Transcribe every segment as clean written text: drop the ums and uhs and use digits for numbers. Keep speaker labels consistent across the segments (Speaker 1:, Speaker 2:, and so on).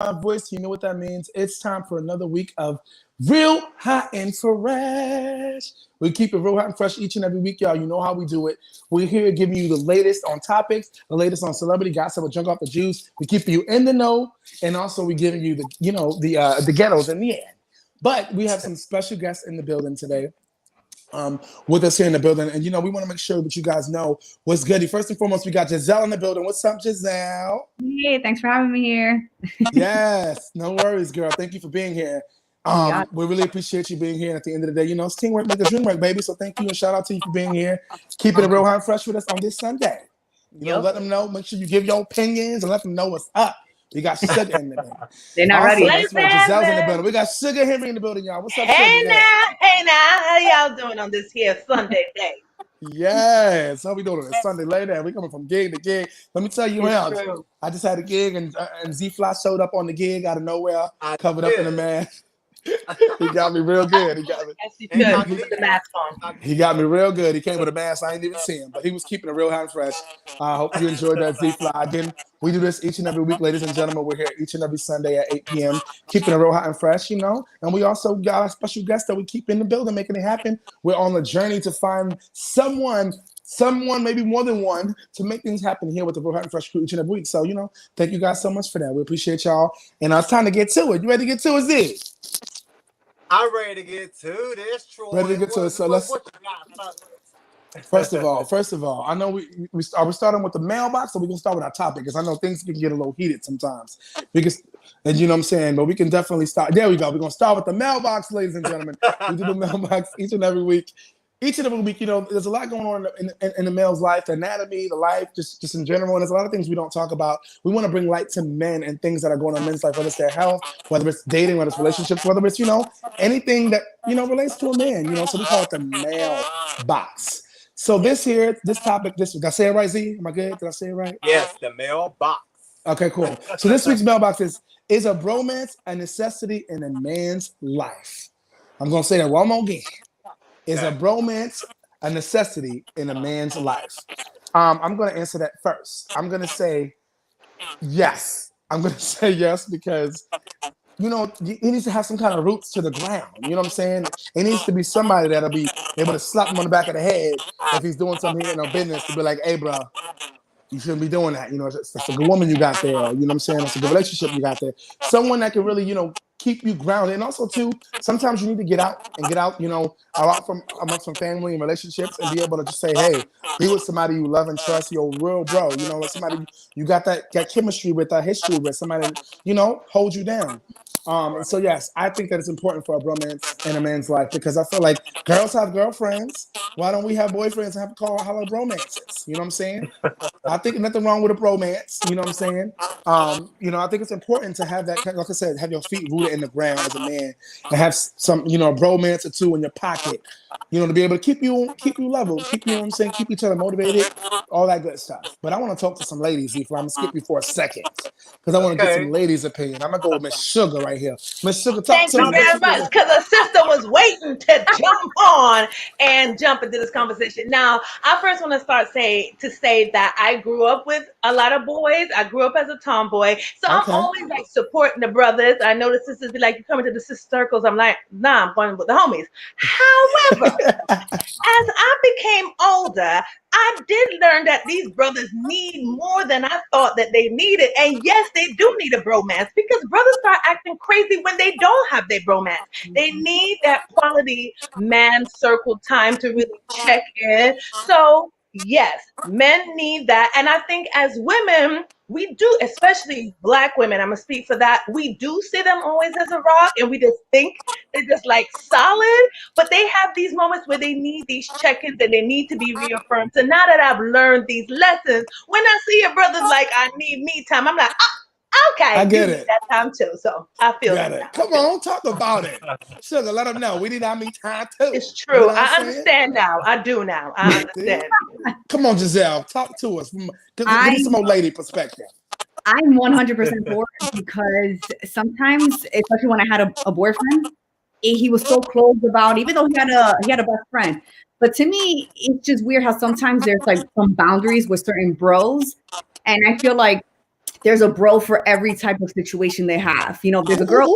Speaker 1: my voice, you know what that means. It's time for another week of Real Hot and Fresh. We keep it real hot and fresh each and every week, y'all. You know how we do it. We're here giving you the latest on topics, the latest on celebrity gossip. We drink off the juice. We keep you in the know, and also we giving you the ghettos in the end. But we have some special guests in the building today. With us here in the building, and we want to make sure that you guys know what's good. First and foremost, we got Giselle in the building. What's up, Giselle?
Speaker 2: Hey, thanks for having me here.
Speaker 1: Yes, no worries, girl. Thank you for being here. We really appreciate you being here. And at the end of the day, it's teamwork make the dream work, baby. So thank you and shout out to you for being here, keeping it real hot and fresh with us on this Sunday. Let them know. Make sure you give your opinions and let them know what's up. We got Sugar in the building.
Speaker 2: They're not ready.
Speaker 1: Giselle's in the building. We got Sugar Henry in the building, y'all. What's up,
Speaker 3: Hey
Speaker 1: Sugar?
Speaker 3: now, how y'all doing on this here Sunday day?
Speaker 1: Yes, how we doing on a Sunday later? We coming from gig to gig. Let me tell you how. I just had a gig and Z-Fly showed up on the gig out of nowhere, covered up in a mask. He got me real good. He got me.
Speaker 3: Yes, with the mask on.
Speaker 1: He got me real good. He came with a mask. I ain't even see him, but he was keeping it real hot and fresh. I hope you enjoyed that, Z-Fly. Again, we do this each and every week, ladies and gentlemen. We're here each and every Sunday at 8 p.m., keeping it real hot and fresh, And we also got a special guest that we keep in the building, making it happen. We're on the journey to find someone, maybe more than one, to make things happen here with the Real Hot and Fresh crew each and every week. So, thank you guys so much for that. We appreciate y'all. And it's time to get to it. You ready to get to it, Z?
Speaker 4: I'm ready to get to this, Troy.
Speaker 1: Ready to get to it. So let's. First of all, I know we starting with the mailbox, so we can start with our topic because I know things can get a little heated sometimes. And you know what I'm saying, but we can definitely start. There we go. We're gonna start with the mailbox, ladies and gentlemen. We do the mailbox each and every week. There's a lot going on in the male's life, the anatomy, the life, just in general. And there's a lot of things we don't talk about. We want to bring light to men and things that are going on in men's life, whether it's their health, whether it's dating, whether it's relationships, whether it's, anything that, relates to a man, So we call it the mailbox. So this topic, did I say it right, Z? Am I good? Did I say it right?
Speaker 4: Yes, the mailbox.
Speaker 1: Okay, cool. So this week's mailbox is a bromance a necessity in a man's life? I'm going to say that one more again. Is a bromance a necessity in a man's life? I'm going to answer that first. I'm going to say yes. I'm going to say yes because, he needs to have some kind of roots to the ground. You know what I'm saying? It needs to be somebody that'll be able to slap him on the back of the head if he's doing something he ain't no business to be like, hey, bro, you shouldn't be doing that. It's a good woman you got there. You know what I'm saying? It's a good relationship you got there. Someone that can really, keep you grounded. And also, too, sometimes you need to get out, out from amongst some family and relationships and be able to just say, hey, be with somebody you love and trust, your real bro. Like somebody you got that chemistry with, that history with, somebody, hold you down. And so, yes, I think that it's important for a bromance in a man's life because I feel like girls have girlfriends. Why don't we have boyfriends and have to call hello bromances? You know what I'm saying? I think nothing wrong with a bromance. You know what I'm saying? I think it's important to have that, like I said, have your feet rooted in the ground as a man and have some, a bromance or two in your pocket, to be able to keep you level, keep each other motivated, all that good stuff. But I want to talk to some ladies, I'm going to skip you for a second because I want to get some ladies' opinion. I'm going to go with Miss Sugar right here. Miss Sugar, talk to me.
Speaker 3: Thank you very much because a sister was waiting to jump on and jump into this conversation. Now, I first want to say that I grew up with a lot of boys. I grew up as a tomboy. So I'm always like supporting the brothers. I know the sisters be like, you come into the sister circles. I'm like, nah, I'm going with the homies. However, as I became older, I did learn that these brothers need more than I thought that they needed. And yes, they do need a bromance because brothers start acting crazy when they don't have their bromance. They need that quality man circle time to really check in. So yes, men need that. And I think as women, we do, especially Black women, I'm going to speak for that. We do see them always as a rock and we just think they're just like solid, but they have these moments where they need these check-ins and they need to be reaffirmed. So now that I've learned these lessons, when I see a brother's like, I need me time, I'm like, okay,
Speaker 1: I get it.
Speaker 3: That time too. So I feel
Speaker 1: it. Come on, talk about it. Sugar, let them know. We need our me time too.
Speaker 3: It's true. I understand now. I do now. I understand.
Speaker 1: Come on, Giselle, talk to us. Give me some more lady perspective.
Speaker 2: I'm 100% for it because sometimes, especially when I had a boyfriend, he was so close about, even though he had a best friend. But to me, it's just weird how sometimes there's like some boundaries with certain bros, and I feel like there's a bro for every type of situation they have. You know, there's a girl,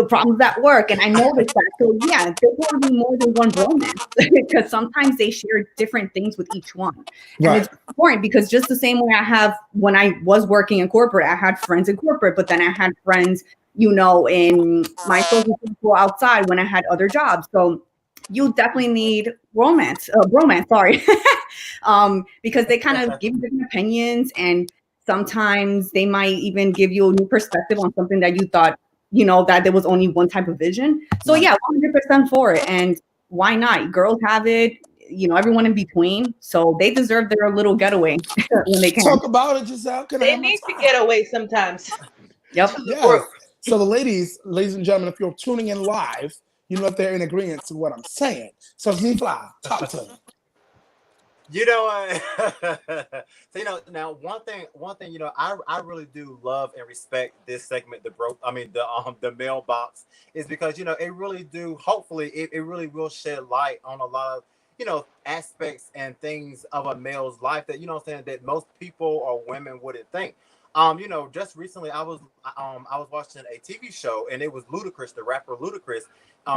Speaker 2: problems at work, and I noticed that. So yeah, there's going to be more than one bromance because sometimes they share different things with each one, and it's important because just the same way I have when I was working in corporate, I had friends in corporate, but then I had friends, you know, in my social circle outside when I had other jobs. So you definitely need bromance, sorry, because they kind of give you different opinions, and sometimes they might even give you a new perspective on something that you thought, you know, that there was only one type of vision. So yeah, 100% for it. And why not? Girls have it, you know, everyone in between. So they deserve their little getaway when they can.
Speaker 1: Talk about it, Giselle.
Speaker 3: They need to get away sometimes.
Speaker 2: Yep.
Speaker 1: Yes. So the ladies and gentlemen, if you're tuning in live, you know if they're in agreement to what I'm saying. So Z-Fly, talk to them.
Speaker 4: You know what? So, you know, now one thing, you know, I really do love and respect this segment, the mailbox, is because, you know, it really do, hopefully it really will shed light on a lot of, you know, aspects and things of a male's life that, you know what I'm saying, that most people or women wouldn't think. You know, just recently I was watching a TV show, and it was Ludacris, the rapper Ludacris.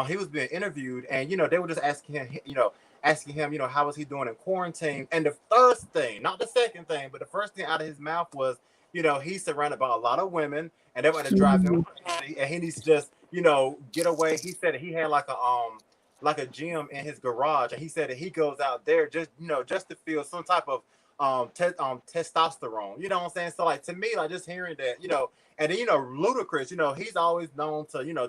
Speaker 4: He was being interviewed, and, you know, they were just asking him, you know, how was he doing in quarantine? And the first thing, not the second thing, but the first thing out of his mouth was, you know, he's surrounded by a lot of women, and they're about to drive him crazy, and he needs to just, you know, get away. He said he had like a gym in his garage, and he said that he goes out there just, you know, just to feel some type of testosterone. You know what I'm saying? So, like, to me, like, just hearing that, you know, and then, you know, Ludacris, you know, he's always known to, you know,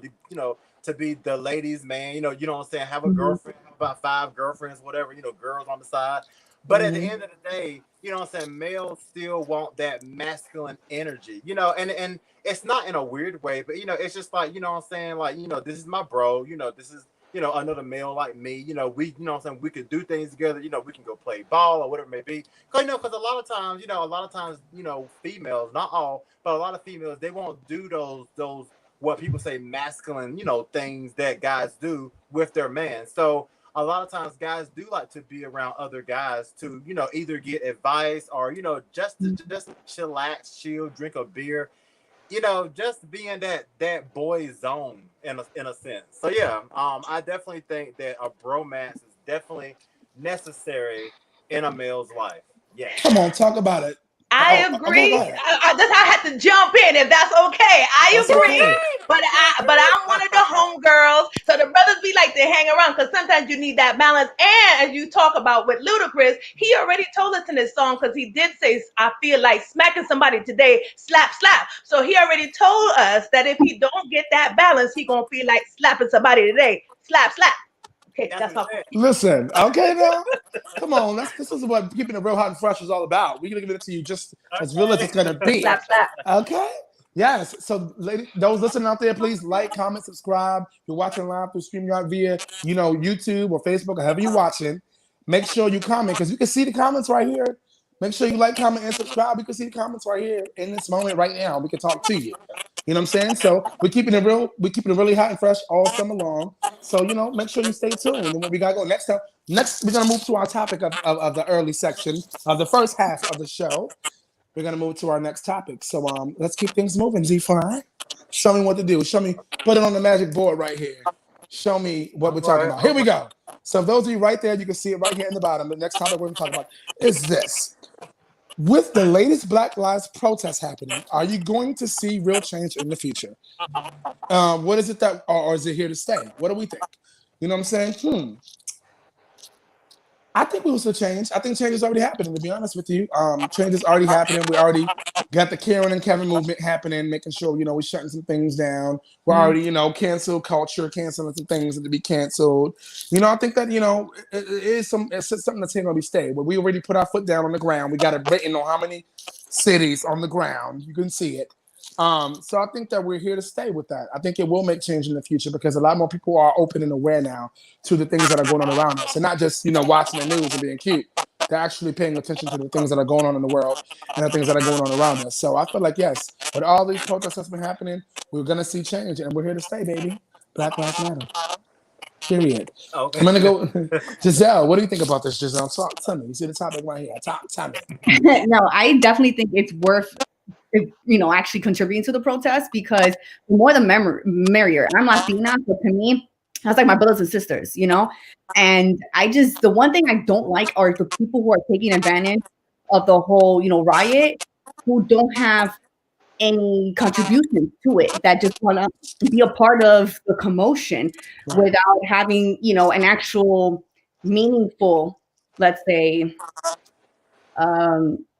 Speaker 4: to be the ladies' man, you know what I'm saying, have a girlfriend, about 5 girlfriends, whatever, you know, girls on the side. But at the end of the day, you know what I'm saying, males still want that masculine energy, you know, and it's not in a weird way, but, you know, it's just like, you know what I'm saying, like, you know, this is my bro, you know, this is, you know, another male like me, you know, we, you know what I'm saying, we could do things together, you know, we can go play ball or whatever it may be. Because, you know, because a lot of times, you know, females, not all, but a lot of females, they won't do those what people say masculine, you know, things that guys do with their man. So a lot of times guys do like to be around other guys to, you know, either get advice or, you know, just chillax, chill, drink a beer, you know, just be in that boy zone in a sense. So yeah, I definitely think that a bromance is definitely necessary in a male's life. Yeah.
Speaker 1: Come on, talk about it.
Speaker 3: I agree. I had to jump in if that's okay. I agree. Okay. But I'm one of the homegirls. So the brothers be like, they hang around because sometimes you need that balance. And as you talk about with Ludacris, he already told us in his song, because he did say, I feel like smacking somebody today, slap, slap. So he already told us that if he don't get that balance, he gonna feel like slapping somebody today, slap, slap. Okay, that's all.
Speaker 1: Listen, okay now. Come on, this is what keeping it real hot and fresh is all about. We're gonna give it to you just as real as it's gonna be.
Speaker 3: Slap, slap.
Speaker 1: Okay. Yes. So, those listening out there, please like, comment, subscribe. If you're watching live through StreamYard via, you know, YouTube or Facebook or however you're watching. Make sure you comment, because you can see the comments right here. Make sure you like, comment, and subscribe. You can see the comments right here in this moment right now. We can talk to you. You know what I'm saying? So we're keeping it really hot and fresh all summer long. So, you know, make sure you stay tuned. And what we gotta go next time. Next, we're gonna move to our topic of the early section of the first half of the show. We're gonna move to our next topic. So let's keep things moving. Z-Fly, show me what to do. Show me, put it on the magic board right here. Show me what we're talking about. Here we go. So those of you right there, you can see it right here in the bottom. The next topic we're gonna talk about is this. With the latest Black Lives protests happening, are you going to see real change in the future? What is it that, or is it here to stay? What do we think? You know what I'm saying? I think we will still change. I think change is already happening, to be honest with you. Change is already happening. We already got the Karen and Kevin movement happening, making sure, you know, we're shutting some things down. We're already, you know, cancel culture, canceling some things that to be canceled. You know, I think that, you know, it's something that's here going to be stayed. But we already put our foot down on the ground. We got it written on how many cities on the ground. You can see it. So I think that we're here to stay with that. I think it will make change in the future, because a lot more people are open and aware now to the things that are going on around us, and not just, you know, watching the news and being cute. They're actually paying attention to the things that are going on in the world and the things that are going on around us. So I feel like, yes, with all these protests that's been happening, we're going to see change, and we're here to stay, baby. Black Lives Matter. Period.
Speaker 4: Okay.
Speaker 1: I'm gonna go. Giselle, what do you think about this, Giselle? Talk to me. You see the topic right here. Talk to me.
Speaker 2: No, I definitely think it's worth, actually contributing to the protest, because the more the merrier. I'm Latina, so to me, that's like my brothers and sisters, And the one thing I don't like are the people who are taking advantage of the whole, riot, who don't have any contribution to it, that just want to be a part of the commotion without having, an actual meaningful, let's say,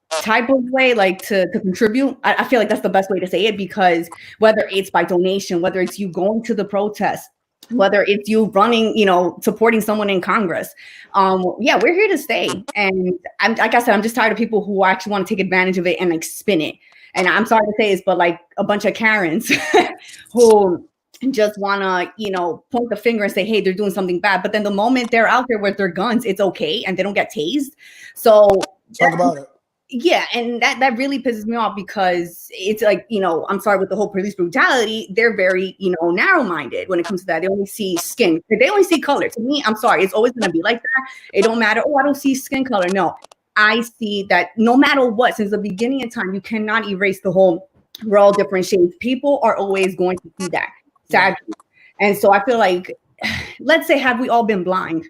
Speaker 2: type of way, like to contribute. I feel like that's the best way to say it, because whether it's by donation, whether it's you going to the protest, whether it's you running, supporting someone in Congress, we're here to stay. And like I said, I'm just tired of people who actually want to take advantage of it and like spin it. And I'm sorry to say this, but like a bunch of Karens who just want to, point the finger and say, hey, they're doing something bad. But then the moment they're out there with their guns, it's okay. And they don't get tased. So
Speaker 1: talk about it.
Speaker 2: Yeah. And that really pisses me off, because it's like, I'm sorry, with the whole police brutality, they're very, narrow-minded when it comes to that. They only see skin. They only see color. To me, I'm sorry, it's always going to be like that. It don't matter. Oh, I don't see skin color. No. I see that no matter what, since the beginning of time, you cannot erase the whole, we're all different shades. People are always going to see that, sadly. And so I feel like, let's say, had we all been blind,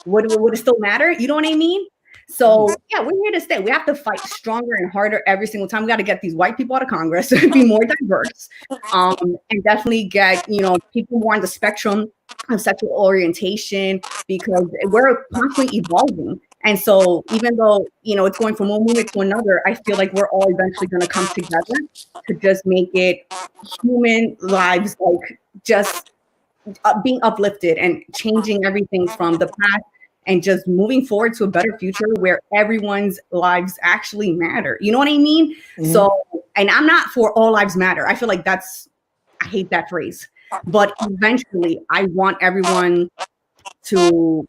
Speaker 2: would it still matter? You know what I mean? So yeah, we're here to stay. We have to fight stronger and harder every single time. We got to get these white people out of Congress, be more diverse, and definitely get, people more on the spectrum of sexual orientation, because we're constantly evolving. And so even though, it's going from one movement to another, I feel like we're all eventually going to come together to just make it human lives, like just being uplifted and changing everything from the past and just moving forward to a better future where everyone's lives actually matter. You know what I mean? Mm-hmm. So, and I'm not for all lives matter. I feel like I hate that phrase. But eventually, I want everyone to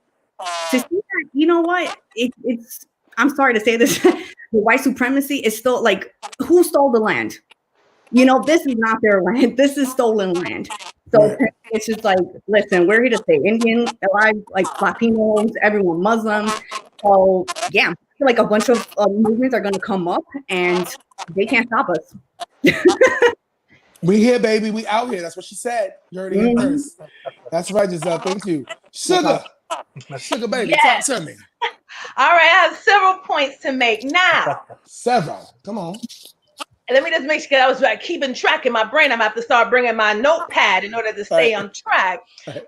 Speaker 2: see that, you know what? It's I'm sorry to say this, the white supremacy is still like, who stole the land? This is not their land. This is stolen land. So it's just like, listen, we're here to stay. Indian, alive, like Latinos, everyone, Muslims. So yeah, I feel like a bunch of movements are going to come up, and they can't stop us.
Speaker 1: We here, baby. We out here. That's what she said. You heard it here first. That's right, Giselle. Thank you. Sugar, baby, yes. Talk to me.
Speaker 3: All right, I have several points to make now.
Speaker 1: Several. Come on.
Speaker 3: Let me just make sure I was keeping track in my brain. I'm going to have to start bringing my notepad in order to stay on track.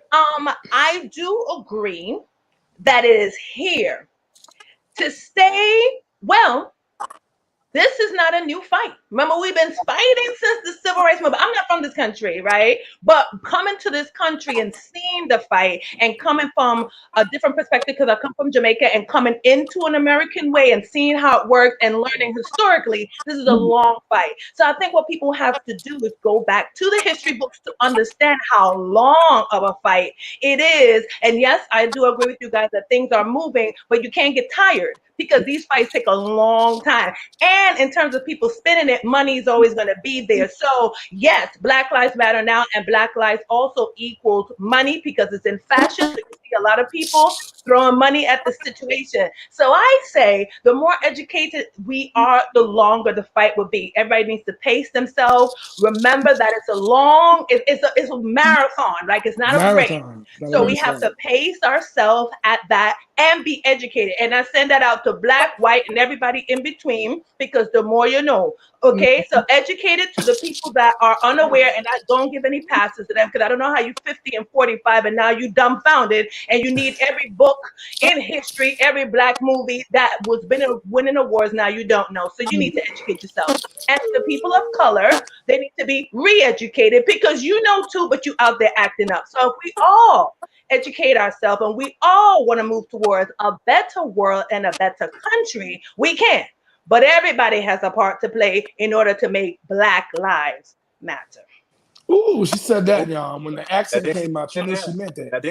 Speaker 3: I do agree that it is here to stay. Well, this is not a new fight. Remember, we've been fighting since the civil rights movement. I'm not from this country, right? But coming to this country and seeing the fight and coming from a different perspective, because I come from Jamaica, and coming into an American way and seeing how it works and learning historically, this is a long fight. So I think what people have to do is go back to the history books to understand how long of a fight it is. And yes, I do agree with you guys that things are moving, but you can't get tired, because these fights take a long time. And in terms of people spinning it, money is always going to be there. So yes, Black Lives Matter now, and Black Lives also equals money, because it's in fashion. So you see a lot of people throwing money at the situation. So I say the more educated we are, the longer the fight will be. Everybody needs to pace themselves. Remember that it's a marathon, like it's not a race. So we have to pace ourselves at that and be educated. And I send that out to Black, white, and everybody in between, because the more you know. Okay, so educated to the people that are unaware, and I don't give any passes to them, because I don't know how you 50 and 45 and now you dumbfounded and you need every book in history, every Black movie that was winning awards, now you don't know. So you need to educate yourself. And the people of color, they need to be re-educated, because you know too, but you out there acting up. So if we all educate ourselves and we all want to move towards a better world and a better country, we can. But everybody has a part to play in order to make Black lives matter.
Speaker 1: Ooh, she said that, y'all. When the accent came out, she knew she meant that.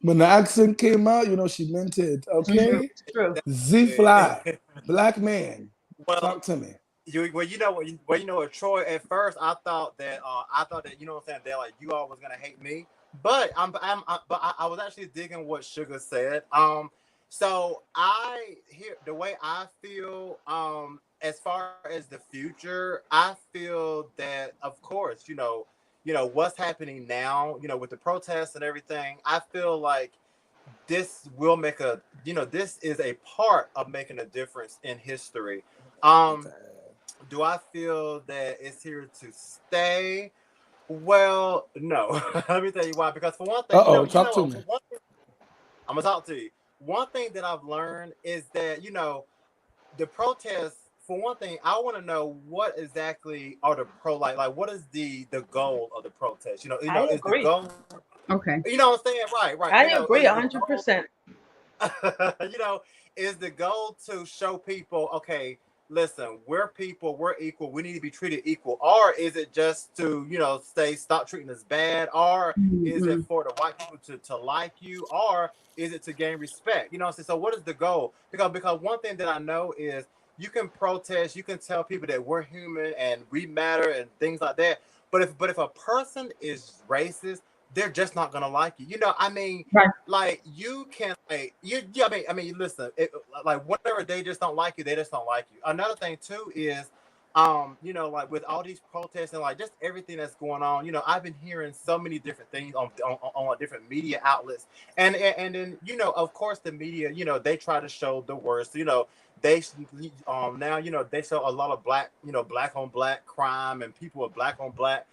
Speaker 1: When the accent came out, she meant it. Okay?
Speaker 3: True.
Speaker 1: Z-Fly, Black man. Talk to me.
Speaker 4: Troy. At first, I thought that you know what I'm saying, that like you all was gonna hate me, but I was actually digging what Sugar said. So I hear the way I feel. As far as the future, I feel that of course, what's happening now, with the protests and everything. I feel like this will make this is a part of making a difference in history. Um, do I feel that it's here to stay? Well, no. Let me tell you why. Because for one thing,
Speaker 1: Talk to me.
Speaker 4: I'm gonna talk to you. One thing that I've learned is that the protests. For one thing, I want to know what exactly are the like what is the goal of the protest?
Speaker 3: I
Speaker 4: Is the
Speaker 3: agree.
Speaker 4: goal?
Speaker 2: Okay.
Speaker 4: You know what I'm saying? Right, right.
Speaker 3: I agree
Speaker 4: Is the goal,
Speaker 3: 100%.
Speaker 4: is the goal to show people, okay, listen, we're people, we're equal, we need to be treated equal, or is it just to say stop treating us bad, or is it
Speaker 2: Mhm.
Speaker 4: for the white people to like you, or is it to gain respect? What I'm saying? So what is the goal? Because one thing that I know is you can protest, you can tell people that we're human and we matter and things like that, but if a person is racist, they're just not gonna like you. I mean,
Speaker 2: Right.
Speaker 4: like you can like I mean listen, like whatever, they just don't like you, they just don't like you. Another thing too is like with all these protests and like just everything that's going on, I've been hearing so many different things on different media outlets, and then of course the media, they try to show the worst. They now they show a lot of black on black crime and people with black on black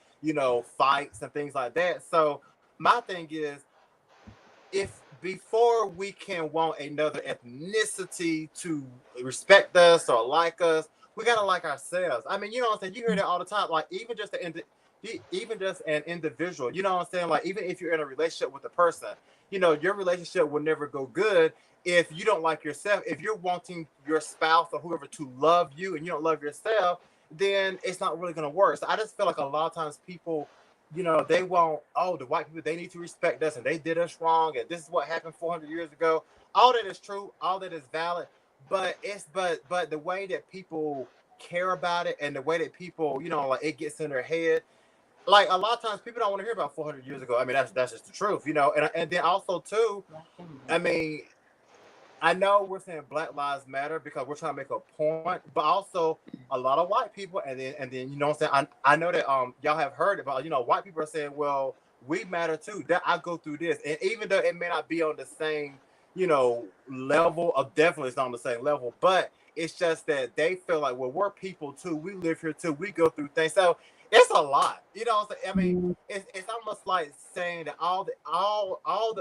Speaker 4: fights and things like that. So my thing is, if before we can want another ethnicity to respect us or like us, we gotta like ourselves. I mean, what I'm saying? You hear that all the time. Like even just an individual, what I'm saying? Like even if you're in a relationship with a person, your relationship will never go good if you don't like yourself. If you're wanting your spouse or whoever to love you and you don't love yourself, then it's not really gonna work. So I just feel like a lot of times people, they want, oh, the white people, they need to respect us and they did us wrong and this is what happened 400 years ago. All that is true, all that is valid, but the way that people care about it and the way that people, like it gets in their head, like a lot of times people don't want to hear about 400 years ago. I mean, that's just the truth, and then also too, I mean, I know we're saying Black Lives Matter because we're trying to make a point, but also a lot of white people, and then what I'm saying, I know that y'all have heard about, white people are saying, well, we matter too. That I go through this, and even though it may not be on the same level of, definitely it's not on the same level, but it's just that they feel like, well, we're people too. We live here too. We go through things. So it's a lot. What I'm saying? I mean,
Speaker 2: Mhm.
Speaker 4: it's almost like saying that all the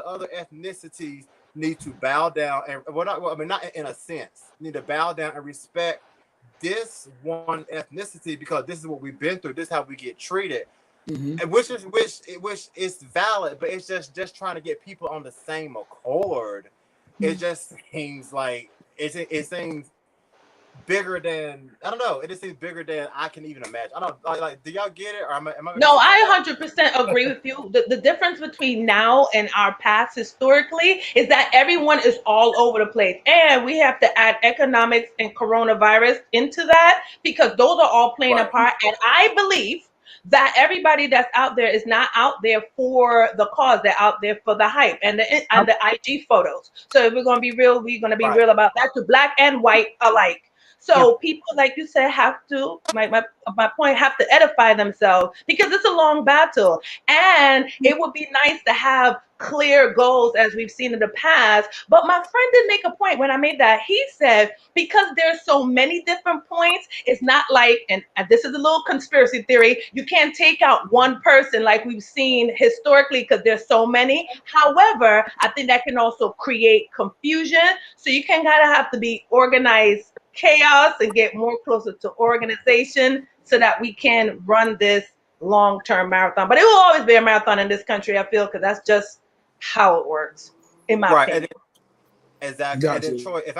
Speaker 4: other ethnicities need to bow down and I mean, not in a sense, need to bow down and respect this one ethnicity because this is what we've been through. This is how we get treated,
Speaker 1: Mm-hmm.
Speaker 4: and which is valid, but it's just trying to get people on the same accord. It just seems like it seems bigger than, I don't know. It just seems bigger than I can even imagine. I don't like. Do y'all get it, or am I making
Speaker 3: No,
Speaker 4: sense
Speaker 3: I
Speaker 4: right
Speaker 3: 100% agree with you. The difference between now and our past historically is that everyone is all over the place. And we have to add economics and coronavirus into that because those are all
Speaker 4: now?
Speaker 3: playing a
Speaker 4: Right.
Speaker 3: part. And I believe that everybody that's out there is not out there for the cause. They're out there for the hype and the IG photos. So if we're going to be real, we're going to be
Speaker 4: Right.
Speaker 3: real about that to black and white alike.
Speaker 2: Yeah.
Speaker 3: So people, like you said, have to, my point, have to edify themselves because it's a long battle. And it would be nice to have clear goals as we've seen in the past. But my friend did make a point when I made that. He said, because there's so many different points, it's not like, and this is a little conspiracy theory, you can't take out one person like we've seen historically because there's so many. However, I think that can also create confusion. So you can kind of have to be organized chaos and get more closer to organization so that we can run this long-term marathon. But it will always be a marathon in this country, I feel, because that's just how it works, in my
Speaker 4: Right.
Speaker 3: opinion.
Speaker 4: Exactly. And
Speaker 1: Got
Speaker 4: then
Speaker 1: you.
Speaker 4: Troy, if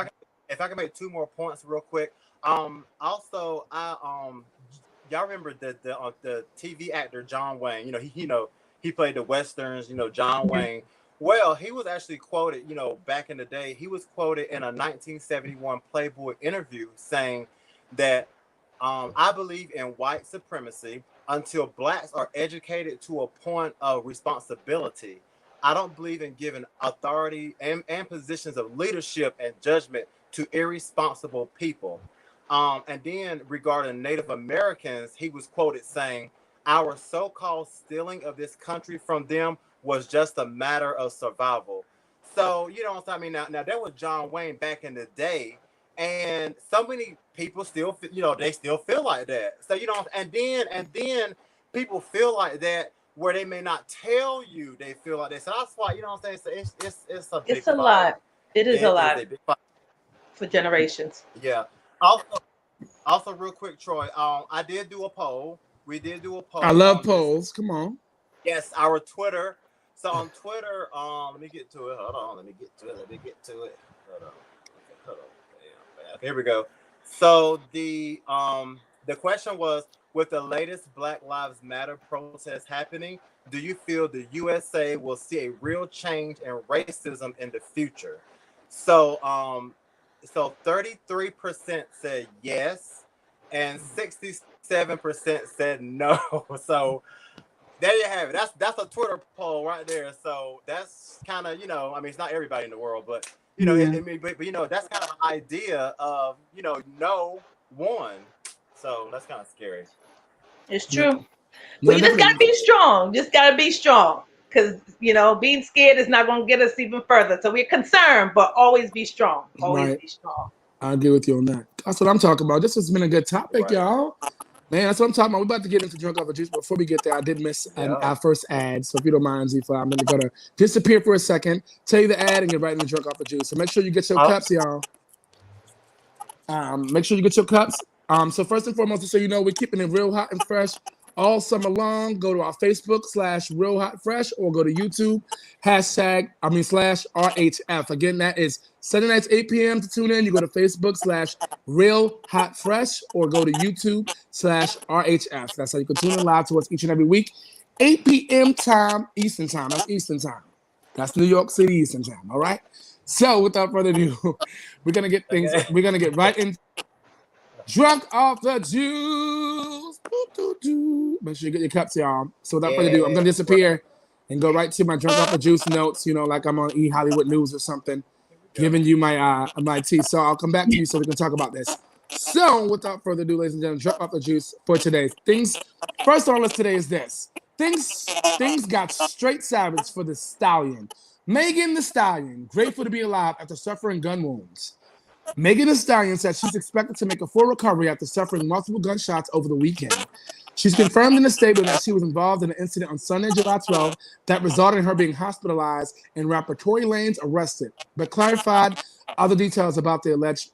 Speaker 4: I can make two more points real quick. Also, y'all remember the TV actor John Wayne? He played the westerns. John Wayne. Well, he was actually quoted. Back in the day, he was quoted in a 1971 Playboy interview saying that I believe in white supremacy until blacks are educated to a point of responsibility. I don't believe in giving authority and positions of leadership and judgment to irresponsible people. And then regarding Native Americans, he was quoted saying, our so-called stealing of this country from them was just a matter of survival. So, you know what I'm saying? I mean, now that was John Wayne back in the day. And so many people still, they still feel like that. So, and then people feel like that where they may not tell you they feel like that. So that's why, you know what I'm saying? So it's a big
Speaker 3: It's a
Speaker 4: fight.
Speaker 3: lot. It is a lot
Speaker 4: a big fight.
Speaker 3: for generations.
Speaker 4: Yeah. Also, real quick, Troy. I did do a poll. We did do a poll.
Speaker 1: I love polls. Come on.
Speaker 4: Yes, our Twitter. So on Twitter, let me get to it. Hold on. Let me get to it. Hold on. Okay, here we go. So the question was, with the latest Black Lives Matter protest happening, do you feel the USA will see a real change in racism in the future? So 33% said yes, and 67% said no. So there you have it. That's a Twitter poll right there. So that's kind of, I mean, it's not everybody in the world, but but that's kind of an idea of, no one. So that's kind of scary.
Speaker 3: It's true.
Speaker 1: Yeah,
Speaker 3: But you just gotta be strong. Just gotta be strong. Because being scared is not gonna get us even further. So we're concerned, but always be strong. Always be strong.
Speaker 1: I agree with you on that. That's what I'm talking about. This has been a good topic,
Speaker 4: Right.
Speaker 1: y'all. Man, that's what I'm talking about. We're about to get into Drunk Off of Juice. Before we get there, I did miss our first ad. So if you don't mind, Zifa, I'm going to disappear for a second, tell you the ad, and get right into Drunk Off of Juice. So make sure you get your cups, y'all. Make sure you get your cups. So first and foremost, just so you know, we're keeping it real hot and fresh all summer long. Go to our Facebook /Real Hot Fresh or go to YouTube /RHF. Again, that is Sunday nights 8 p.m. to tune in. You go to Facebook /Real Hot Fresh or go to YouTube /RHF. That's how you can tune in live to us each and every week. 8 p.m. time, Eastern time. That's Eastern time. That's New York City Eastern time. All right. So without further ado, we're gonna get things. We're gonna get right in. Drunk Off the Juice. Make sure you get your cups, y'all. So without further ado, I'm gonna disappear and go right to my Drunk Off the Juice notes. Like I'm on Hollywood News or something, giving you my tea. So I'll come back to you so we can talk about this. So without further ado, ladies and gentlemen, Drunk Off the Juice for today. First on the list today is this. Things got straight savage for the stallion. Megan Thee Stallion, grateful to be alive after suffering gun wounds. Megan Thee Stallion said she's expected to make a full recovery after suffering multiple gunshots over the weekend. She's confirmed in a statement that she was involved in an incident on Sunday, July 12th, that resulted in her being hospitalized and rapper Tory Lanez arrested, but clarified other details about the alleged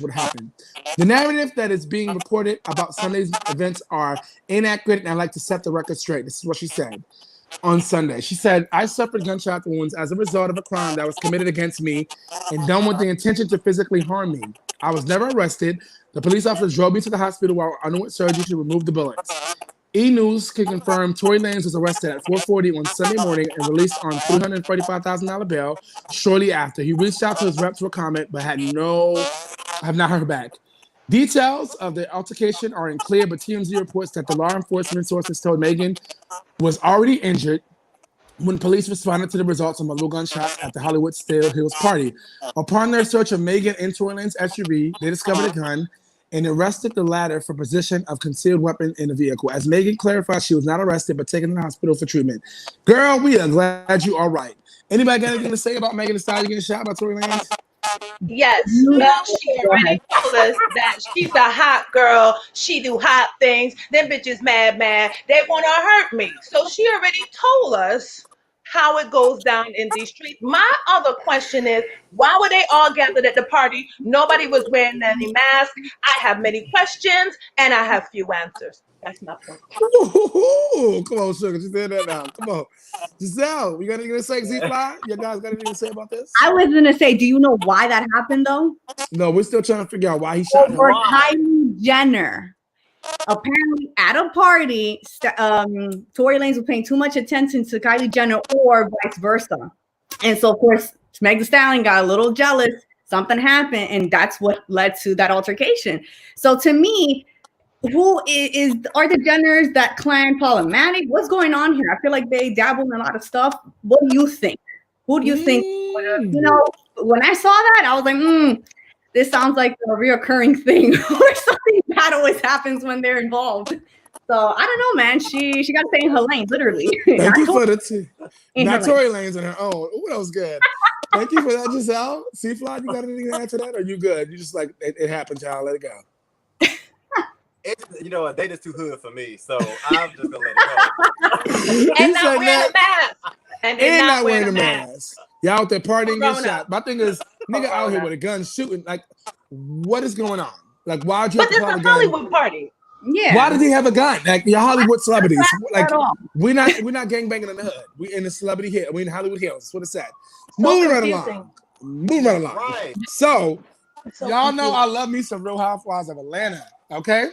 Speaker 1: what happened. The narrative that is being reported about Sunday's events are inaccurate, and I'd like to set the record straight. This is what she said on Sunday. She said, I suffered gunshot wounds as a result of a crime that was committed against me and done with the intention to physically harm me. I was never arrested. The police officer drove me to the hospital while underwent surgery to remove the bullets. E! News can confirm Tory Lanez was arrested at 4:40 on Sunday morning and released on $345,000 bail shortly after. He reached out to his rep for a comment, but have not heard back. Details of the altercation are unclear, but TMZ reports that the law enforcement sources told Megan was already injured when police responded to the results of multiple gunshots at the Hollywood Steel Hills party. Upon their search of Megan and Tory Lanez's SUV, they discovered a gun and arrested the latter for possession of concealed weapon in the vehicle. As Megan clarified, she was not arrested but taken to the hospital for treatment. Girl, we are glad you are right. Anybody got anything to say about Megan Thee Stallion getting shot by Tory Lanez?
Speaker 3: Yes. Well, she already told us that she's a hot girl. She do hot things. Them bitches mad. They want to hurt me. So she already told us how it goes down in these streets. My other question is, why were they all gathered at the party? Nobody was wearing any mask. I have many questions and I have few answers. That's my point.
Speaker 1: Ooh, come on, sugar. Just say that now. Come on. Giselle, you got anything to say, Z-Fly? You guys got anything to say about this?
Speaker 2: I was going to say, do you know why that happened, though?
Speaker 1: No, we're still trying to figure out why he shot her.
Speaker 2: For Kylie Jenner. Apparently, at a party, Tory Lanez was paying too much attention to Kylie Jenner or vice versa. And so, of course, Meg Thee Stallion got a little jealous. Something happened, and that's what led to that altercation. So to me, are the Jenners, that clan, problematic? What's going on here? I feel like they dabble in a lot of stuff. What do you think? Who do you think? You know, when I saw that, I was like, this sounds like a reoccurring thing or something bad always happens when they're involved. So I don't know, man. She got to stay in her lane, literally.
Speaker 1: Thank you for the tea. Not Tory Lane's in her own. Ooh, that was good. Thank you for that, Giselle. C-Fly, you got anything to add to that? Or you good? You just like, it happened, y'all. Let it go.
Speaker 4: You know what? They just too hood for me, so I'm just gonna let it
Speaker 3: go. And not wearing a mask.
Speaker 1: And not wearing a mask. Y'all out there partying and shot. My thing is, nigga out here with a gun shooting. Like, what is going on? Like, why'd you have to
Speaker 3: have a Hollywood party?
Speaker 2: Yeah.
Speaker 1: Why did he have a gun? Like, your Hollywood celebrities. Like, we're not gangbanging in the hood. We in the celebrity here. We in Hollywood Hills. That's what it said. Moving right along. Right. So y'all know I love me some Real Housewives of Atlanta. Okay.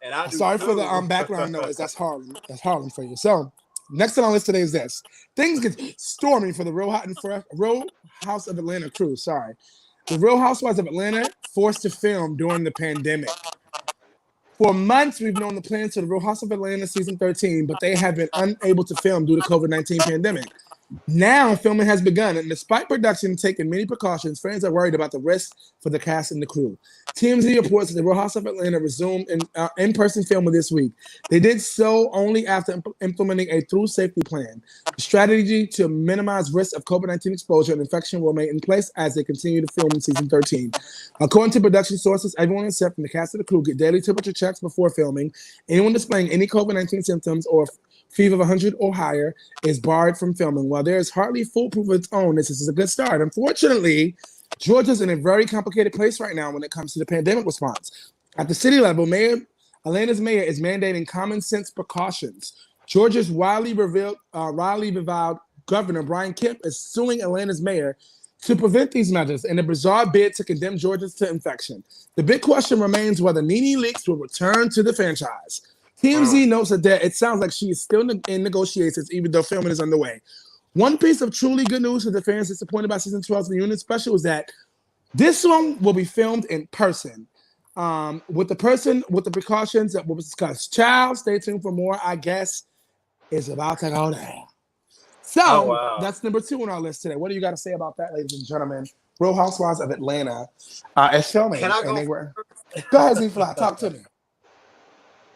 Speaker 4: And I do
Speaker 1: sorry for the background noise. That's Harlem. That's Harlem for you. So next on our list today is this. Things get stormy for the Real House of Atlanta crew. Sorry. The Real Housewives of Atlanta forced to film during the pandemic. For months, we've known the plans for the Real House of Atlanta season 13, but they have been unable to film due to COVID-19 pandemic. Now, filming has begun, and despite production taking many precautions, fans are worried about the risks for the cast and the crew. TMZ reports that the Real House of Atlanta resumed in-person filming this week. They did so only after implementing a through safety plan. The strategy to minimize risk of COVID-19 exposure and infection will remain in place as they continue to film in season 13. According to production sources, everyone except from the cast and the crew get daily temperature checks before filming. Anyone displaying any COVID-19 symptoms or fever of 100 or higher is barred from filming. While there is hardly foolproof of its own, this is a good start. Unfortunately, Georgia's in a very complicated place right now when it comes to the pandemic response. At the city level, Atlanta's mayor is mandating common sense precautions. Georgia's widely reviled governor, Brian Kemp, is suing Atlanta's mayor to prevent these measures in a bizarre bid to condemn Georgia to infection. The big question remains whether Nene Leakes will return to the franchise. TMZ notes that it sounds like she is still in negotiations, even though filming is underway. One piece of truly good news for the fans disappointed by season 12's reunion special is that this one will be filmed in person, with the precautions that will be discussed. Child, stay tuned for more. I guess it's about to go down. So that's number 2 on our list today. What do you got to say about that, ladies and gentlemen? Real Housewives of Atlanta is filming.
Speaker 4: Can I go?
Speaker 1: Go ahead, Z-Fly. Talk to me.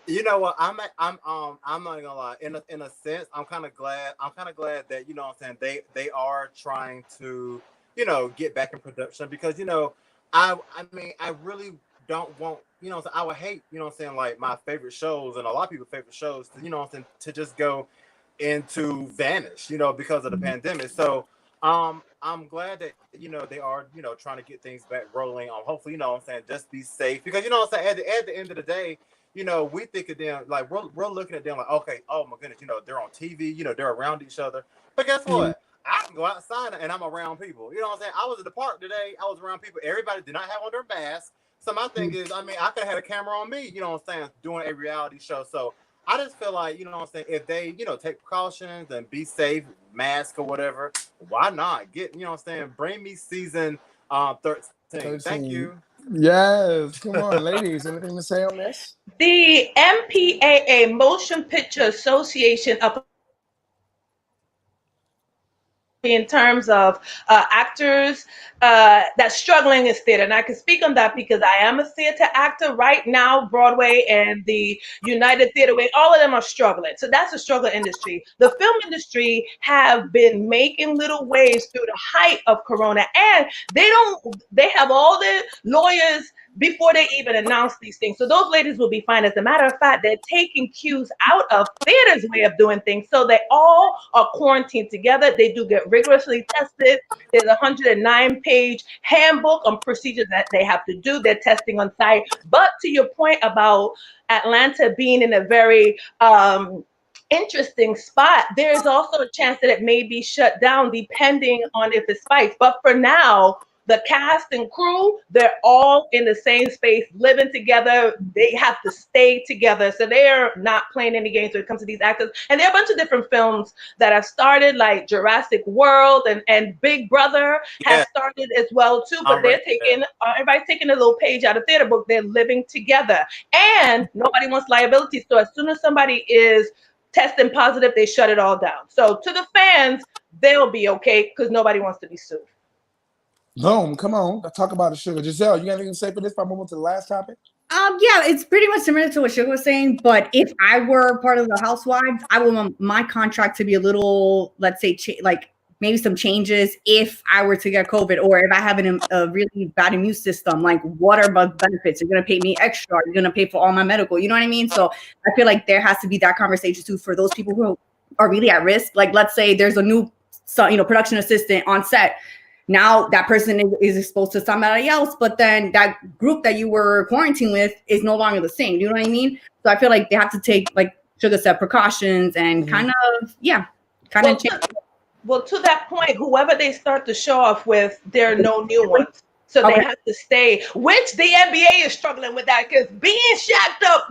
Speaker 4: You know what? I'm not gonna lie. In a sense, I'm kind of glad that, you know what I'm saying, they are trying to, you know, get back in production, because, you know, I mean, I really don't want, you know, I would hate, you know what I'm saying, like my favorite shows and a lot of people's favorite shows to, you know what I'm saying, to just go into vanish, you know, because of the pandemic. So I'm glad that, you know, they are, you know, trying to get things back rolling. Hopefully, you know what I'm saying, just be safe, because, you know what I'm saying, at the end of the day, you know, we think of them like we're looking at them like, okay, oh my goodness, you know, they're on TV, you know, they're around each other. But guess what? I can go outside and I'm around people. You know what I'm saying? I was at the park today. I was around people. Everybody did not have on their masks. So my thing is, I mean, I could have had a camera on me, you know what I'm saying, doing a reality show. So I just feel like, you know what I'm saying, if they, you know, take precautions and be safe, mask or whatever, why not? Get, you know what I'm saying, bring me season 13. Thank you.
Speaker 1: Yes, come on, ladies. Anything to say on this?
Speaker 3: The MPAA, Motion Picture Association, in terms of actors that's struggling in theater. And I can speak on that because I am a theater actor right now. Broadway and the United Theater Wing, all of them are struggling. So that's a struggle industry. The film industry have been making little waves through the height of Corona, and they have all the lawyers before they even announce these things. So those ladies will be fine. As a matter of fact, they're taking cues out of theater's way of doing things. So they all are quarantined together. They do get rigorously tested. There's a 109-page handbook on procedures that they have to do. They're testing on site. But to your point about Atlanta being in a very interesting spot, there's also a chance that it may be shut down depending on if it spikes. But for now, the cast and crew, they're all in the same space, living together. They have to stay together. So they're not playing any games when it comes to these actors. And there are a bunch of different films that have started, like Jurassic World and Big Brother has started as well too. But they're taking, everybody's taking a little page out of theater book. They're living together. And nobody wants liability. So as soon as somebody is testing positive, they shut it all down. So to the fans, they'll be okay because nobody wants to be sued.
Speaker 1: Boom, come on. Let's talk about the sugar. Giselle, you got anything to say for this before I move on to the last topic?
Speaker 2: Yeah, it's pretty much similar to what Sugar was saying, but if I were part of the housewives, I would want my contract to be a little, let's say, like maybe some changes if I were to get COVID, or if I have a really bad immune system, like what are my benefits? You're going to pay me extra. You're going to pay for all my medical. You know what I mean? So I feel like there has to be that conversation too for those people who are really at risk. Like, let's say there's a new, production assistant on set. Now that person is exposed to somebody else, but then that group that you were quarantined with is no longer the same. You know what I mean? So I feel like they have to take, like Sugar said, precautions and kind of change.
Speaker 3: Well, to that point, whoever they start to show off with, there are no new ones. So they have to stay, which the NBA is struggling with that, because being shacked up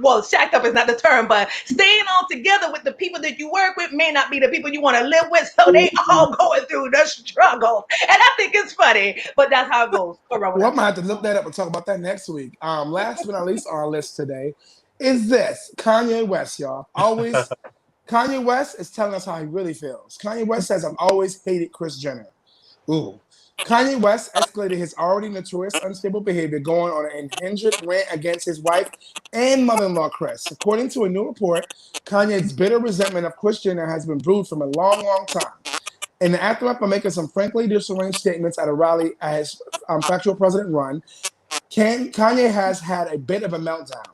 Speaker 3: is not the term, but staying all together with the people that you work with may not be the people you want to live with. So they all going through the struggle. And I think it's funny, but that's how it goes.
Speaker 1: Well, I'm going to have to look that up and talk about that next week. Last but not least on our list today is this. Kanye West, y'all. Kanye West is telling us how he really feels. Kanye West says, I've always hated Kris Jenner. Ooh. Kanye West escalated his already notorious unstable behavior, going on an unhinged rant against his wife and mother-in-law, Kris. According to a new report, Kanye's bitter resentment of Kris Jenner has been brewed from a long, long time. In the aftermath of making some frankly disarranged statements at a rally at his factual president run, Kanye has had a bit of a meltdown.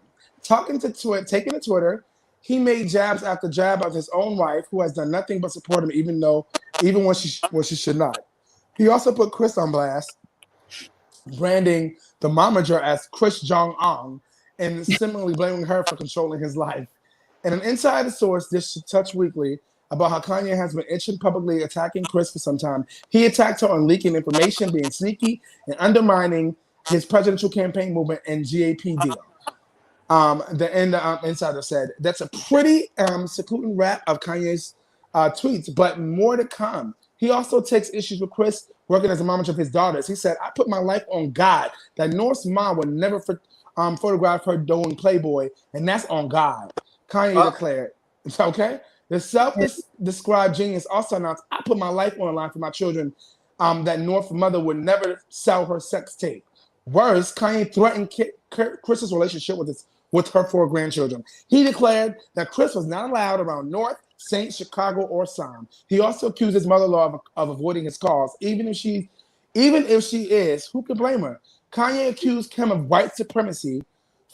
Speaker 1: Taking to Twitter, he made jabs after jab of his own wife, who has done nothing but support him, even when she should not. He also put Kris on blast, branding the momager as Kris Jong-un, and similarly blaming her for controlling his life. In an insider source, this should touch weekly, about how Kanye has been itching publicly attacking Kris for some time. He attacked her on leaking information, being sneaky, and undermining his presidential campaign movement and GAP deal. The insider said, that's a pretty secluding wrap of Kanye's tweets, but more to come. He also takes issues with Kris working as a momager of his daughters. He said, I put my life on God that North's mom would never photograph her doing Playboy, and that's on God. Kanye declared. Okay? The self-described genius also announced, I put my life on the line for my children, that North's mother would never sell her sex tape. Worse, Kanye threatened Kris's relationship with her 4 grandchildren. He declared that Kris was not allowed around North, Saint, Chicago, or Sam. He also accused his mother-in-law of avoiding his calls. Even if she is, who can blame her? Kanye accused Kim of white supremacy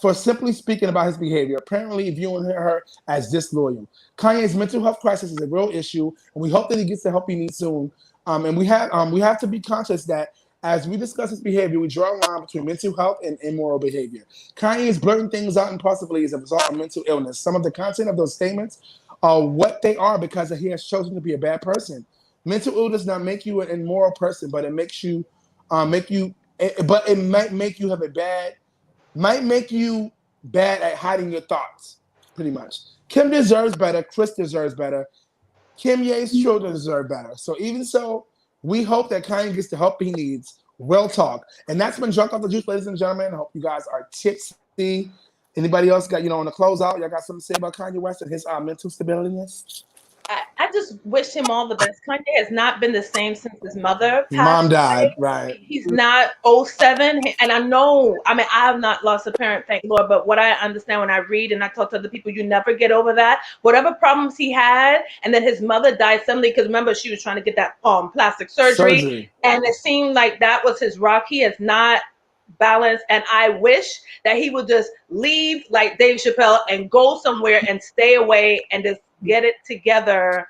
Speaker 1: for simply speaking about his behavior, apparently viewing her as disloyal. Kanye's mental health crisis is a real issue, and we hope that he gets the help he needs soon. And we have to be conscious that as we discuss his behavior, we draw a line between mental health and immoral behavior. Kanye is blurting things out impulsively as a result of mental illness. Some of the content of those statements are what they are because he has chosen to be a bad person. Mental illness does not make you an immoral person, but it makes you it might make you bad at hiding your thoughts, pretty much. Kim deserves better. Kris deserves better. Kim Ye's children deserve better. So even so, we hope that Kanye gets the help he needs. Real talk. And that's been Drunk Off the Juice, ladies and gentlemen. I hope you guys are tipsy. Anybody else got, on the closeout, y'all got something to say about Kanye West and his mental stability?
Speaker 3: I just wish him all the best. Kanye has not been the same since his mother passed.
Speaker 1: Mom died, right.
Speaker 3: He's not 07. And I have not lost a parent, thank Lord, but what I understand when I read and I talk to other people, you never get over that. Whatever problems he had, and then his mother died suddenly, because remember, she was trying to get that plastic surgery. And it seemed like that was his rock. He has not balanced, and I wish that he would just leave like Dave Chappelle and go somewhere and stay away and just get it together,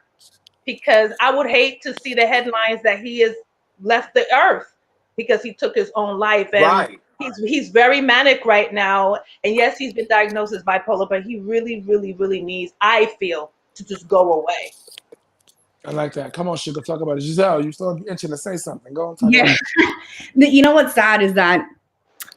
Speaker 3: because I would hate to see the headlines that he has left the earth because he took his own life. And he's very manic right now. And yes, he's been diagnosed as bipolar, but he really, really, really needs, I feel, to just go away.
Speaker 1: I like that. Come on, Sugar, talk about it. Giselle, you still itching to say something. Go on, talk
Speaker 2: Yeah.
Speaker 1: about it.
Speaker 2: You know what's sad is that,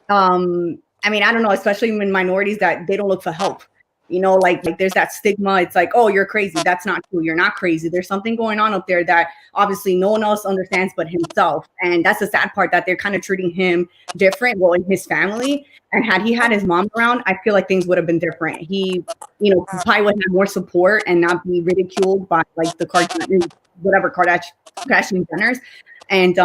Speaker 2: I mean, I don't know, especially in minorities, that they don't look for help. You know, like there's that stigma. It's like, oh, you're crazy. That's not true. You're not crazy. There's something going on up there that obviously no one else understands but himself. And that's the sad part, that they're kind of treating him different, well, in his family. And had he had his mom around, I feel like things would have been different. He, you know, probably would have more support and not be ridiculed by like the Kardashian Jenners. And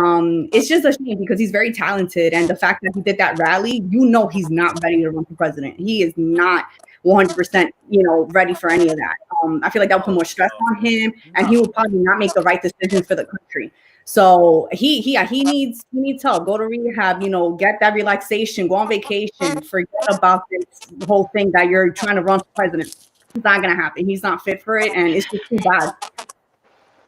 Speaker 2: it's just a shame because he's very talented. And the fact that he did that rally, you know, he's not ready to run for president. He is not 100%, you know, ready for any of that. I feel like that would put more stress on him, and he will probably not make the right decisions for the country. So he needs help. Go to rehab, you know, get that relaxation, go on vacation, forget about this whole thing that you're trying to run for president. It's not gonna happen. He's not fit for it, and it's just too bad.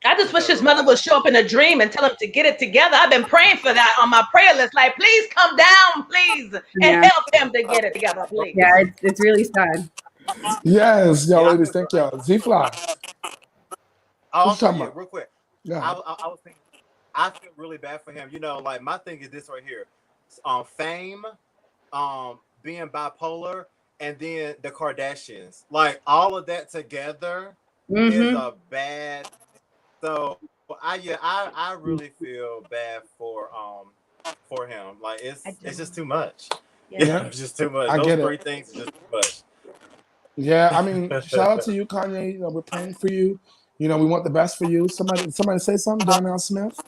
Speaker 3: I just wish his mother would show up in a dream and tell him to get it together. I've been praying for that on my prayer list. Like, please come down, please, and help him to get it together, please.
Speaker 2: Yeah, it's really sad.
Speaker 1: Yes, y'all ladies, thank y'all. Z-Fly.
Speaker 4: Real quick.
Speaker 1: Yeah.
Speaker 4: I was thinking, I feel really bad for him. You know, like my thing is this right here. Fame, being bipolar, and then the Kardashians. Like all of that together is a bad. So I really feel bad for him. Like it's just too much. Yeah, it's just too much. Those three things are just too much.
Speaker 1: Yeah, I mean, shout out to you, Kanye. You know, we're praying for you. You know, we want the best for you. Somebody say something. Darnell Smith.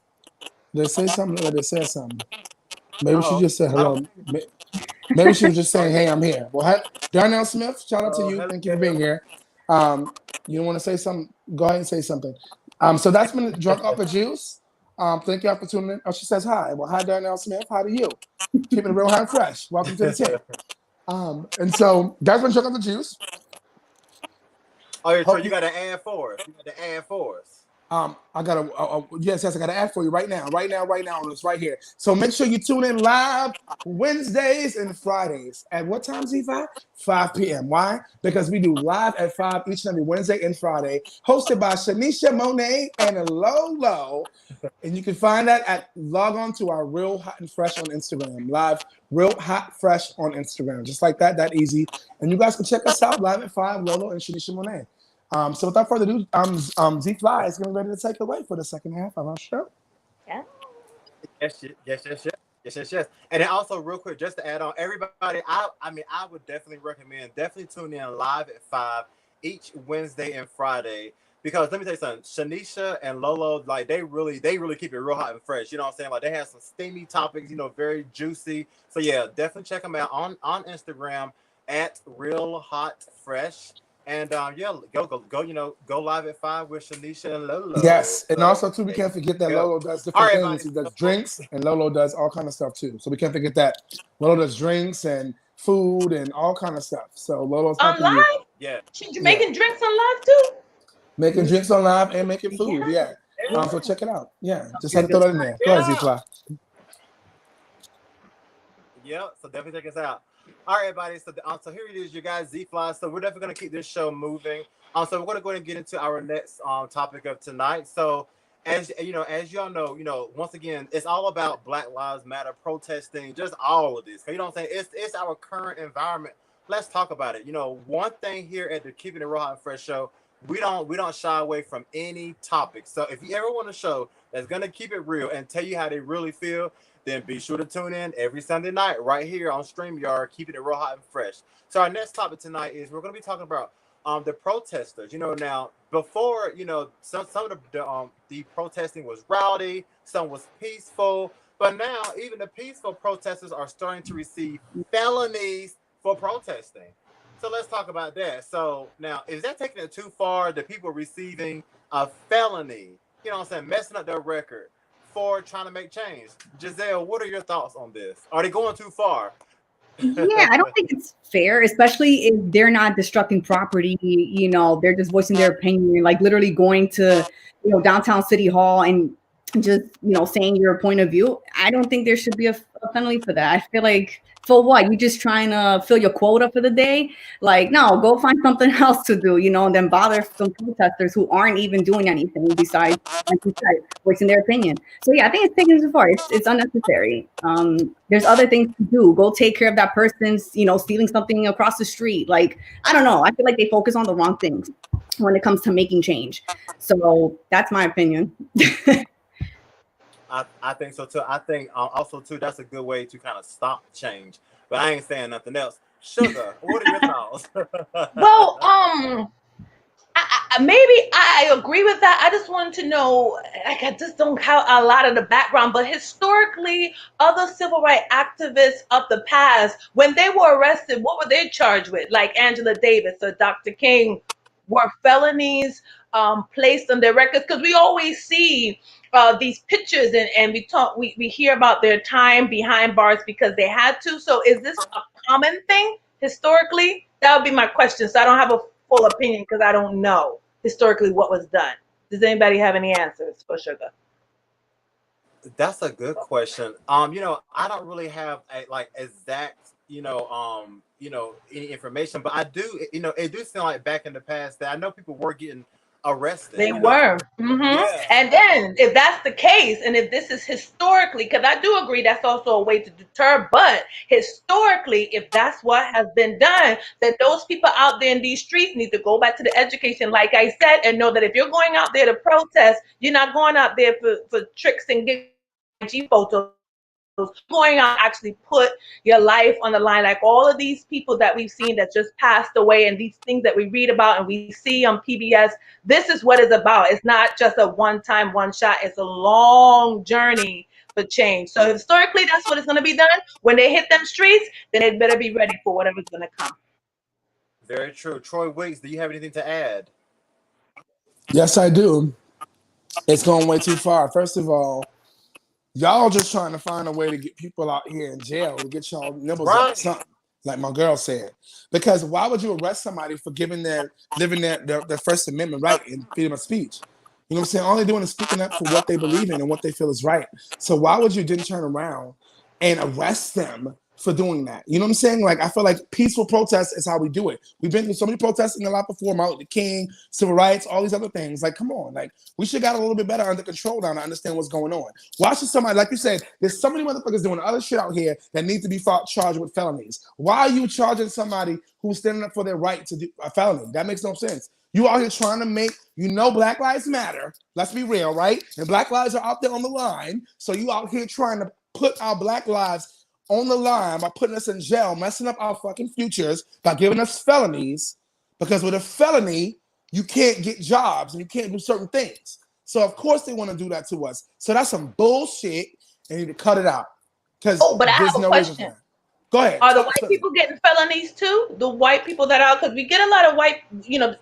Speaker 1: They say something, or they said something. Maybe she just said hello. Maybe she was just saying, "Hey, I'm here." Well, hi, Darnell Smith. Shout out to you. Thank you for being here. You want to say something? Go ahead and say something. So that's been Drunk Off of Juice. Thank y'all for tuning in. Oh, she says hi. Well, hi, Darnell Smith. Hi to you. Keeping it real high and fresh. Welcome to the team. And so that's been Drunk Off the Juice.
Speaker 4: Oh, yeah, so you got to add for us.
Speaker 1: I gotta yes, I gotta add for you right now on this right here. So make sure you tune in live Wednesdays and Fridays. At what time, Z5? 5 p.m. Why? Because we do live at 5 each and every Wednesday and Friday, hosted by Shanisha Monet and Lolo. And you can find that log on to our Real Hot and Fresh on Instagram. Live Real Hot Fresh on Instagram. Just like that easy. And you guys can check us out live at 5, Lolo and Shanisha Monet. So without further ado, Z-Fly is getting ready to take it away for the second half of our show.
Speaker 3: Yeah.
Speaker 4: Yes. And then also, real quick, just to add on, everybody, I would definitely recommend tune in live at 5 each Wednesday and Friday. Because let me tell you something, Shanisha and Lolo, like they really keep it real hot and fresh. You know what I'm saying? Like they have some steamy topics, you know, very juicy. So yeah, definitely check them out on Instagram at Real Hot Fresh. And go live at 5 with Shanisha and Lolo.
Speaker 1: Yes, and also too, we can't forget that Lolo does different things. He does drinks, and Lolo does all kind of stuff too. So we can't forget that Lolo does drinks and food and all kind of stuff. So Lolo's
Speaker 3: on live. Yeah, she's making drinks on live too.
Speaker 1: Making drinks on live and making food. Yeah. So check it out. Yeah, just had to throw that in there. Go ahead, Z-Fly.
Speaker 4: Yeah, so definitely check us out. All right, everybody. So here it is, you guys, Z-Fly. So we're definitely going to keep this show moving. So we're going to go ahead and get into our next topic of tonight. So as y'all know, once again, it's all about Black Lives Matter, protesting, just all of this. You know what I'm saying? It's our current environment. Let's talk about it. You know, one thing here at the Keeping It Real Hot and Fresh show, we don't shy away from any topic. So if you ever want a show that's going to keep it real and tell you how they really feel, then be sure to tune in every Sunday night right here on StreamYard, keeping it real hot and fresh. So our next topic tonight is we're going to be talking about the protesters. You know, now before, some of the protesting was rowdy, some was peaceful, but now even the peaceful protesters are starting to receive felonies for protesting. So let's talk about that. So now, is that taking it too far? The people receiving a felony, you know what I'm saying, messing up their record for trying to make change. Giselle, what are your thoughts on this? Are they going too far?
Speaker 2: Yeah, I don't think it's fair, especially if they're not destructing property. You know, they're just voicing their opinion, like literally going to, downtown City Hall and just, saying your point of view. I don't think there should be a penalty for that. I feel like For what? You just trying to fill your quota for the day? Like, no, go find something else to do, and then bother some protesters who aren't even doing anything besides, like you said, voicing their opinion. So yeah, I think it's taken too far. It's unnecessary. There's other things to do. Go take care of that person's, stealing something across the street. Like, I don't know. I feel like they focus on the wrong things when it comes to making change. So that's my opinion.
Speaker 4: I think so too. I think also too that's a good way to kind of stop change. But I ain't saying nothing else. Sugar, what are your thoughts?
Speaker 3: Well, maybe I agree with that. I just wanted to know, like, I just don't have a lot of the background, but historically, other civil rights activists of the past, when they were arrested, what were they charged with? Like Angela Davis or Dr. King, were felonies placed on their records? Because we always see these pictures and we hear about their time behind bars because they had to. So is this a common thing historically? That would be my question. So I don't have a full opinion because I don't know historically what was done. Does anybody have any answers for Sugar?
Speaker 4: That's a good question. I don't really have exact, any information, but I do, it do sound like back in the past that I know people were getting arrested.
Speaker 3: They were.
Speaker 4: Yeah.
Speaker 3: And then if that's the case, and if this is historically, because I do agree that's also a way to deter, but historically, if that's what has been done, then those people out there in these streets need to go back to the education, like I said, and know that if you're going out there to protest, you're not going out there for tricks and G photos. Going out actually put your life on the line, like all of these people that we've seen that just passed away and these things that we read about and we see on PBS. This is what it's about. It's not just a one-time, one shot. It's a long journey for change. So historically, that's what it's going to be done. When they hit them streets, then they better be ready for whatever's going to come.
Speaker 4: Very true. Troy Wiggs, do you have anything to add?
Speaker 1: Yes, I do. It's going way too far. First of all, y'all just trying to find a way to get people out here in jail to get y'all nibbles up something, like my girl said. Because why would you arrest somebody for living their First Amendment right and freedom of speech? You know what I'm saying? All they're doing is speaking up for what they believe in and what they feel is right. So why would you then turn around and arrest them for doing that? You know what I'm saying? Like, I feel like peaceful protest is how we do it. We've been through so many protests in a lot before, Martin Luther King, civil rights, all these other things. Like, come on, like, we should got a little bit better under control now to understand what's going on. Why should somebody, like you said, there's so many motherfuckers doing other shit out here that need to be charged with felonies. Why are you charging somebody who's standing up for their right to do a felony? That makes no sense. You out here trying to make, Black Lives Matter. Let's be real, right? And Black lives are out there on the line. So you out here trying to put our Black lives on the line by putting us in jail, messing up our fucking futures by giving us felonies, because with a felony, you can't get jobs and you can't do certain things. So of course they want to do that to us. So that's some bullshit and you need to cut it out. Because
Speaker 3: but I have a question.
Speaker 1: Go ahead.
Speaker 3: Are the white people getting felonies too? The white people that are, because we get a lot of white,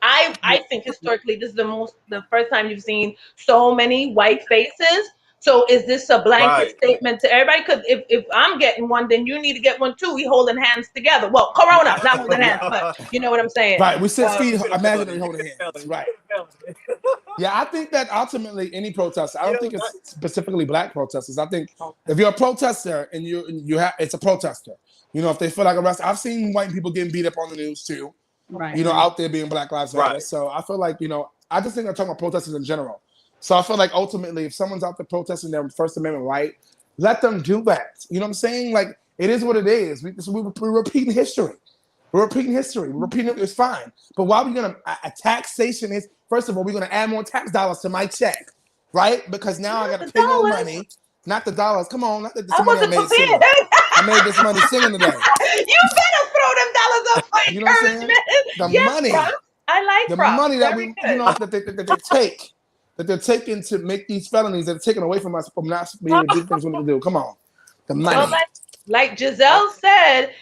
Speaker 3: I think historically this is the first time you've seen so many white faces. So is this a blanket statement to everybody? Because if I'm getting one, then you need to get one too. We holding hands together. Well, Corona, not holding hands, but you know what I'm saying.
Speaker 1: Right, we 6 feet, imaginary holding hands. Right. Yeah, I think that ultimately any protester, I don't think it's specifically Black protesters. I think if you're a protester and it's a protester. If they feel like arrested, I've seen white people getting beat up on the news too.
Speaker 2: Right.
Speaker 1: Out there being Black Lives Matter. Right. So I feel like, I just think I'm talking about protesters in general. So I feel like ultimately, if someone's out there protesting their First Amendment right, let them do that. You know what I'm saying? Like, it is what it is. We're repeating history. We're repeating history. We're repeating it. It's fine. But why are we going to taxation is, first of all, we're going to add more tax dollars to my check, right? Because now I got to pay more money. Not the dollars. Come on. Not the money I made singing. I made this money singing today.
Speaker 3: You better throw them dollars up for
Speaker 1: you know what I'm saying? The money.
Speaker 3: Props. I like
Speaker 1: the
Speaker 3: props.
Speaker 1: money that that they take. That they're taking to make these felonies that are taken away from us from not being able to do things we need to do. Come on. The money.
Speaker 3: Well, like Giselle said,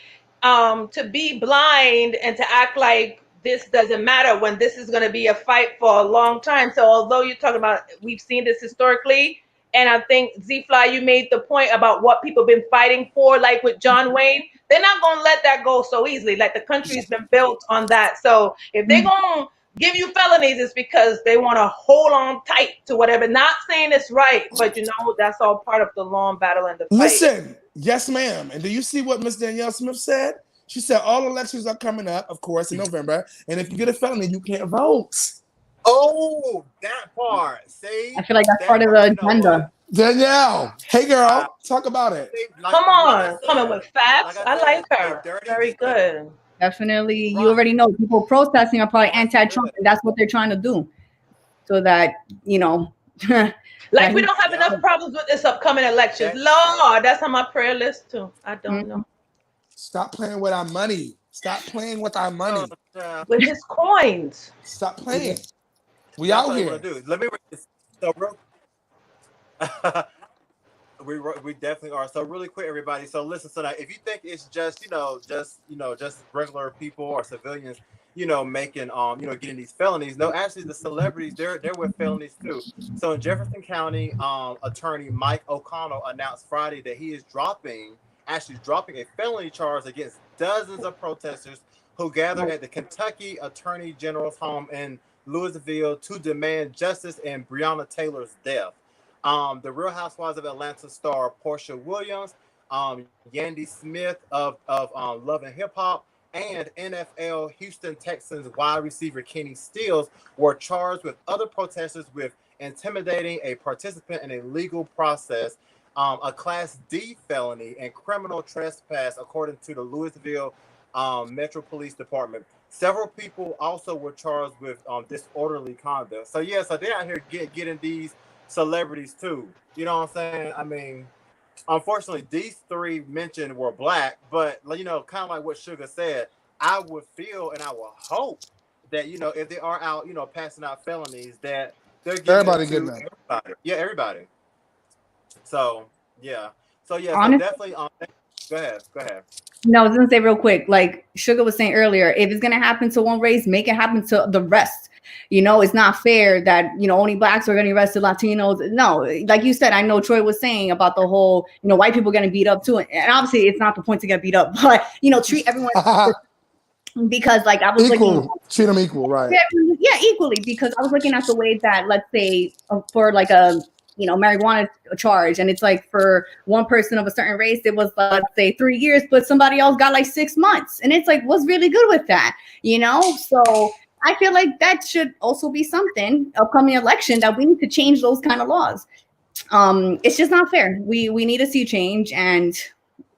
Speaker 3: to be blind and to act like this doesn't matter when this is going to be a fight for a long time. So although you're talking about, we've seen this historically, and I think Z-Fly, you made the point about what people have been fighting for, like with John Wayne. They're not going to let that go so easily. Like, the country's been built on that. So if they're going to give you felonies is because they want to hold on tight to whatever. Not saying it's right, but that's all part of the long battle and the fight.
Speaker 1: Listen, yes, ma'am. And do you see what Miss Danielle Smith said? She said all elections are coming up, of course, in November. And if you get a felony, you can't vote.
Speaker 4: Oh, that part. See?
Speaker 2: I feel like that's part of the agenda.
Speaker 1: Danielle, hey girl, talk about it.
Speaker 3: Come on, coming with facts. I like her. Very good.
Speaker 2: Definitely. You already know people protesting are probably anti-Trump, and that's what they're trying to do. So that,
Speaker 3: like we don't have enough problems with this upcoming elections. Lord, that's on my prayer list too. I don't know.
Speaker 1: Stop playing with our money. Stop playing with our money.
Speaker 3: With his coins.
Speaker 1: Stop playing. We out here.
Speaker 4: Let me read this. So we definitely are. So really quick, everybody. So listen. So now, if you think it's just just regular people or civilians, making getting these felonies. No, actually, the celebrities they're with felonies too. So in Jefferson County, attorney Mike O'Connell announced Friday that he is dropping a felony charge against dozens of protesters who gathered at the Kentucky Attorney General's home in Louisville to demand justice in Breonna Taylor's death. The Real Housewives of Atlanta star Portia Williams, Yandy Smith of Love and Hip Hop, and NFL Houston Texans wide receiver Kenny Stills were charged with other protesters with intimidating a participant in a legal process, a Class D felony, and criminal trespass, according to the Louisville Metro Police Department. Several people also were charged with disorderly conduct. So so they're out here getting these celebrities too. You know what I'm saying? I mean, unfortunately, these three mentioned were black, but kind of like what Sugar said, I would feel and I would hope that if they are out, passing out felonies, that they're giving everybody. Yeah, everybody. So honestly, so definitely. Go ahead.
Speaker 2: No, I was gonna say real quick, like Sugar was saying earlier, if it's gonna happen to one race, make it happen to the rest. It's not fair that only blacks are getting arrested, Latinos. No, like you said, I know Troy was saying about the whole white people getting beat up too, and obviously it's not the point to get beat up, but treat everyone because like I was
Speaker 1: treat them equal, right?
Speaker 2: Yeah, equally, because I was looking at the way that, let's say, for like a marijuana charge, and it's like for one person of a certain race, it was let's say 3 years, but somebody else got like 6 months, and it's like, what's really good with that, So I feel like that should also be something upcoming election that we need to change those kind of laws. It's just not fair. We need to see change, and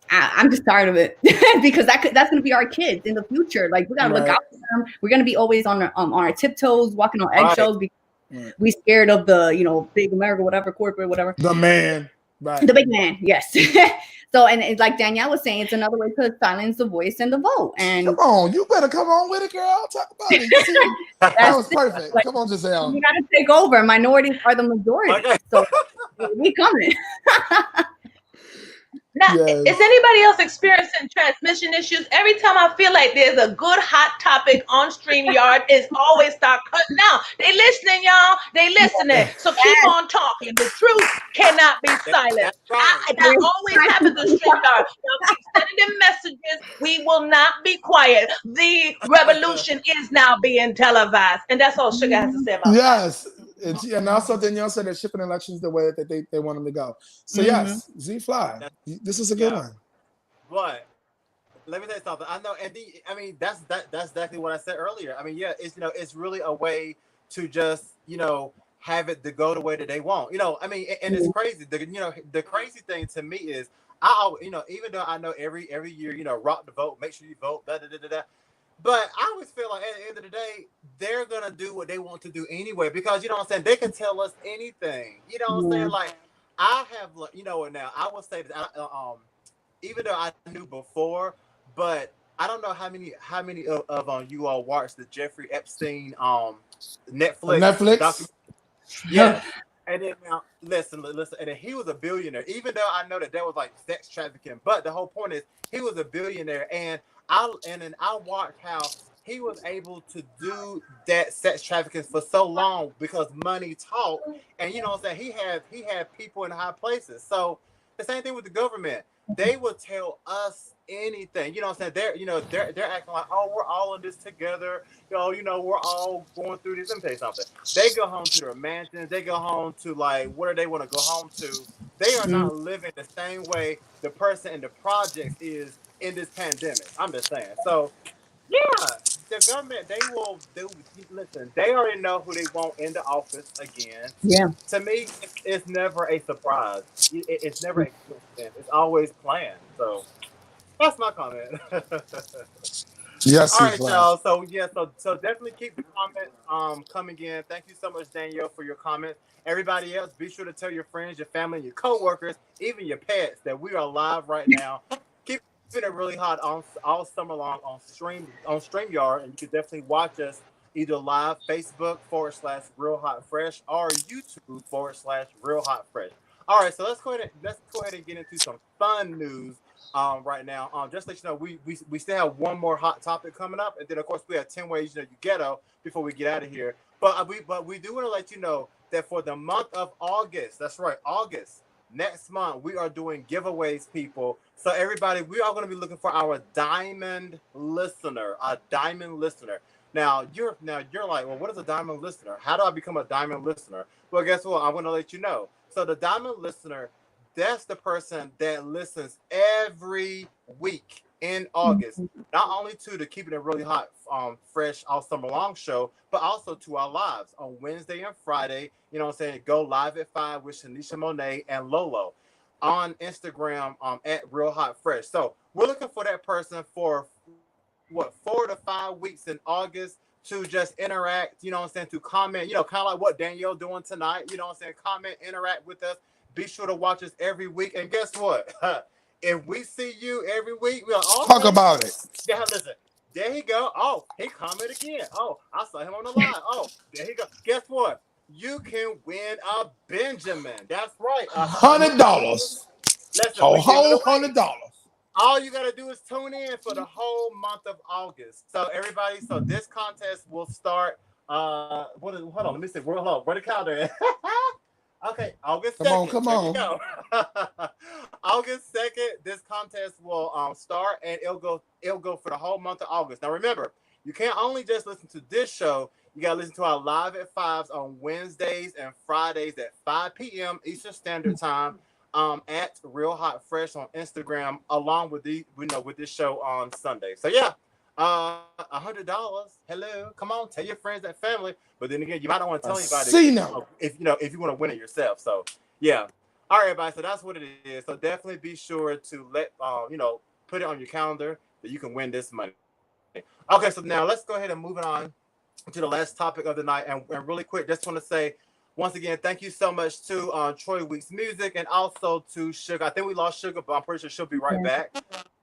Speaker 2: I'm just tired of it because that's going to be our kids in the future. Like we got to look out for them. We're going to be always on our tiptoes, walking on eggshells because we scared of the big America, whatever, corporate, whatever.
Speaker 1: The man, right?
Speaker 2: The big man, yes. So, and like Danielle was saying, it's another way to silence the voice and the vote. And
Speaker 1: come on, you better come on with it, girl. Talk about it. That was perfect. Like, come on, Giselle.
Speaker 2: You got to take over. Minorities are the majority, so we coming.
Speaker 3: Now, is anybody else experiencing transmission issues? Every time I feel like there's a good hot topic on StreamYard, it's always start cutting out. They listening, y'all. They listening. So keep on talking. The truth cannot be silent. That always happens to StreamYard. Y'all keep sending them messages. We will not be quiet. The revolution is now being televised. And that's all Sugar has to say about that.
Speaker 1: And also Danielle said they're shipping elections the way that they want them to go. So yes, Z-Fly, this is a good one.
Speaker 4: But let me tell you something. I know, and that's exactly what I said earlier. I mean, it's really a way to just have it to go the way that they want. And it's crazy. The crazy thing to me is even though I know every year rock the vote, make sure you vote, da da da da. But I always feel like at the end of the day, they're going to do what they want to do anyway, because, they can tell us anything. You know what I'm saying? Like, I have, now, I will say that, even though I knew before, but I don't know how many of you all watched the Jeffrey Epstein Netflix. Yeah. And then now, listen, and then he was a billionaire, even though I know that was like sex trafficking. But the whole point is he was a billionaire, and then I watched how he was able to do that sex trafficking for so long because money talked, and he had people in high places. So the same thing with the government. They will tell us anything. You know what I'm saying? They're acting like, oh, we're all in this together. We're all going through this. Let me tell you something. They go home to their mansions. They go home to like where they want to go home to. They are not living the same way the person in the projects is in this pandemic. I'm just saying. So yeah, the government they listen. They already know who they want in the office again.
Speaker 2: Yeah.
Speaker 4: To me, it's never a surprise. It's never a coincidence. It's always planned. So that's my comment.
Speaker 1: Yes,
Speaker 4: All
Speaker 1: he's
Speaker 4: right,
Speaker 1: black.
Speaker 4: y'all. So yeah, so definitely keep the comments coming in. Thank you so much, Danielle, for your comments. Everybody else, be sure to tell your friends, your family, your coworkers, even your pets that we are live right now. Keep it really hot on all summer long on StreamYard, and you can definitely watch us either live Facebook/Real Hot Fresh or YouTube/Real Hot Fresh. All right, so let's go ahead and get into some fun news right now. Just to let you know, we still have one more hot topic coming up, and then of course we have 10 ways you ghetto before we get out of here. But we do want to let you know that for the month of August, that's right, August, next month we are doing giveaways, people. So everybody, we are going to be looking for our diamond listener, a diamond listener. Now you're like, well, what is a diamond listener? How do I become a diamond listener? Well, guess what? I'm going to let you know. So the diamond listener, that's the person that listens every week in August, not only to the Keeping It Really Hot, Fresh all summer long show, but also to our lives on Wednesday and Friday. You know what I'm saying? Go live at 5 with Shanisha Monet and Lolo on Instagram at Real Hot Fresh. So we're looking for that person for 4 to 5 weeks in August to just interact, you know what I'm saying, to comment, kind of like what Danielle doing tonight, you know what I'm saying, comment, interact with us. Be sure to watch us every week. And guess what? If we see you every week, we'll also
Speaker 1: Talk about it.
Speaker 4: Yeah, listen. There he go. Oh, he commented again. Oh, I saw him on the line. Oh, there he go. Guess what? You can win a Benjamin. That's right.
Speaker 1: $100.
Speaker 4: Listen,
Speaker 1: A
Speaker 4: we give it
Speaker 1: whole
Speaker 4: away.
Speaker 1: $100.
Speaker 4: All you gotta do is tune in for the whole month of August. So everybody, so this contest will start. Hold on, let me see. Hold on, where the calendar is. Okay, August 2nd.
Speaker 1: Come on.
Speaker 4: There you go. August 2nd, this contest will start, and it'll go for the whole month of August. Now remember, you can't only just listen to this show. You gotta listen to our live at 5s on Wednesdays and Fridays at 5 p.m. Eastern Standard Time. At Real Hot Fresh on Instagram, along with with this show on Sunday. So yeah, $100. Hello, come on, tell your friends and family. But then again, you might not want to tell anybody if you want to win it yourself. So yeah, all right, everybody. So that's what it is. So definitely be sure to let put it on your calendar that you can win this money. Okay, so now let's go ahead and move it on to the last topic of the night, and really quick, just want to say. Once again, thank you so much to Troy Weeks Music and also to Sugar. I think we lost Sugar, but I'm pretty sure she'll be right back.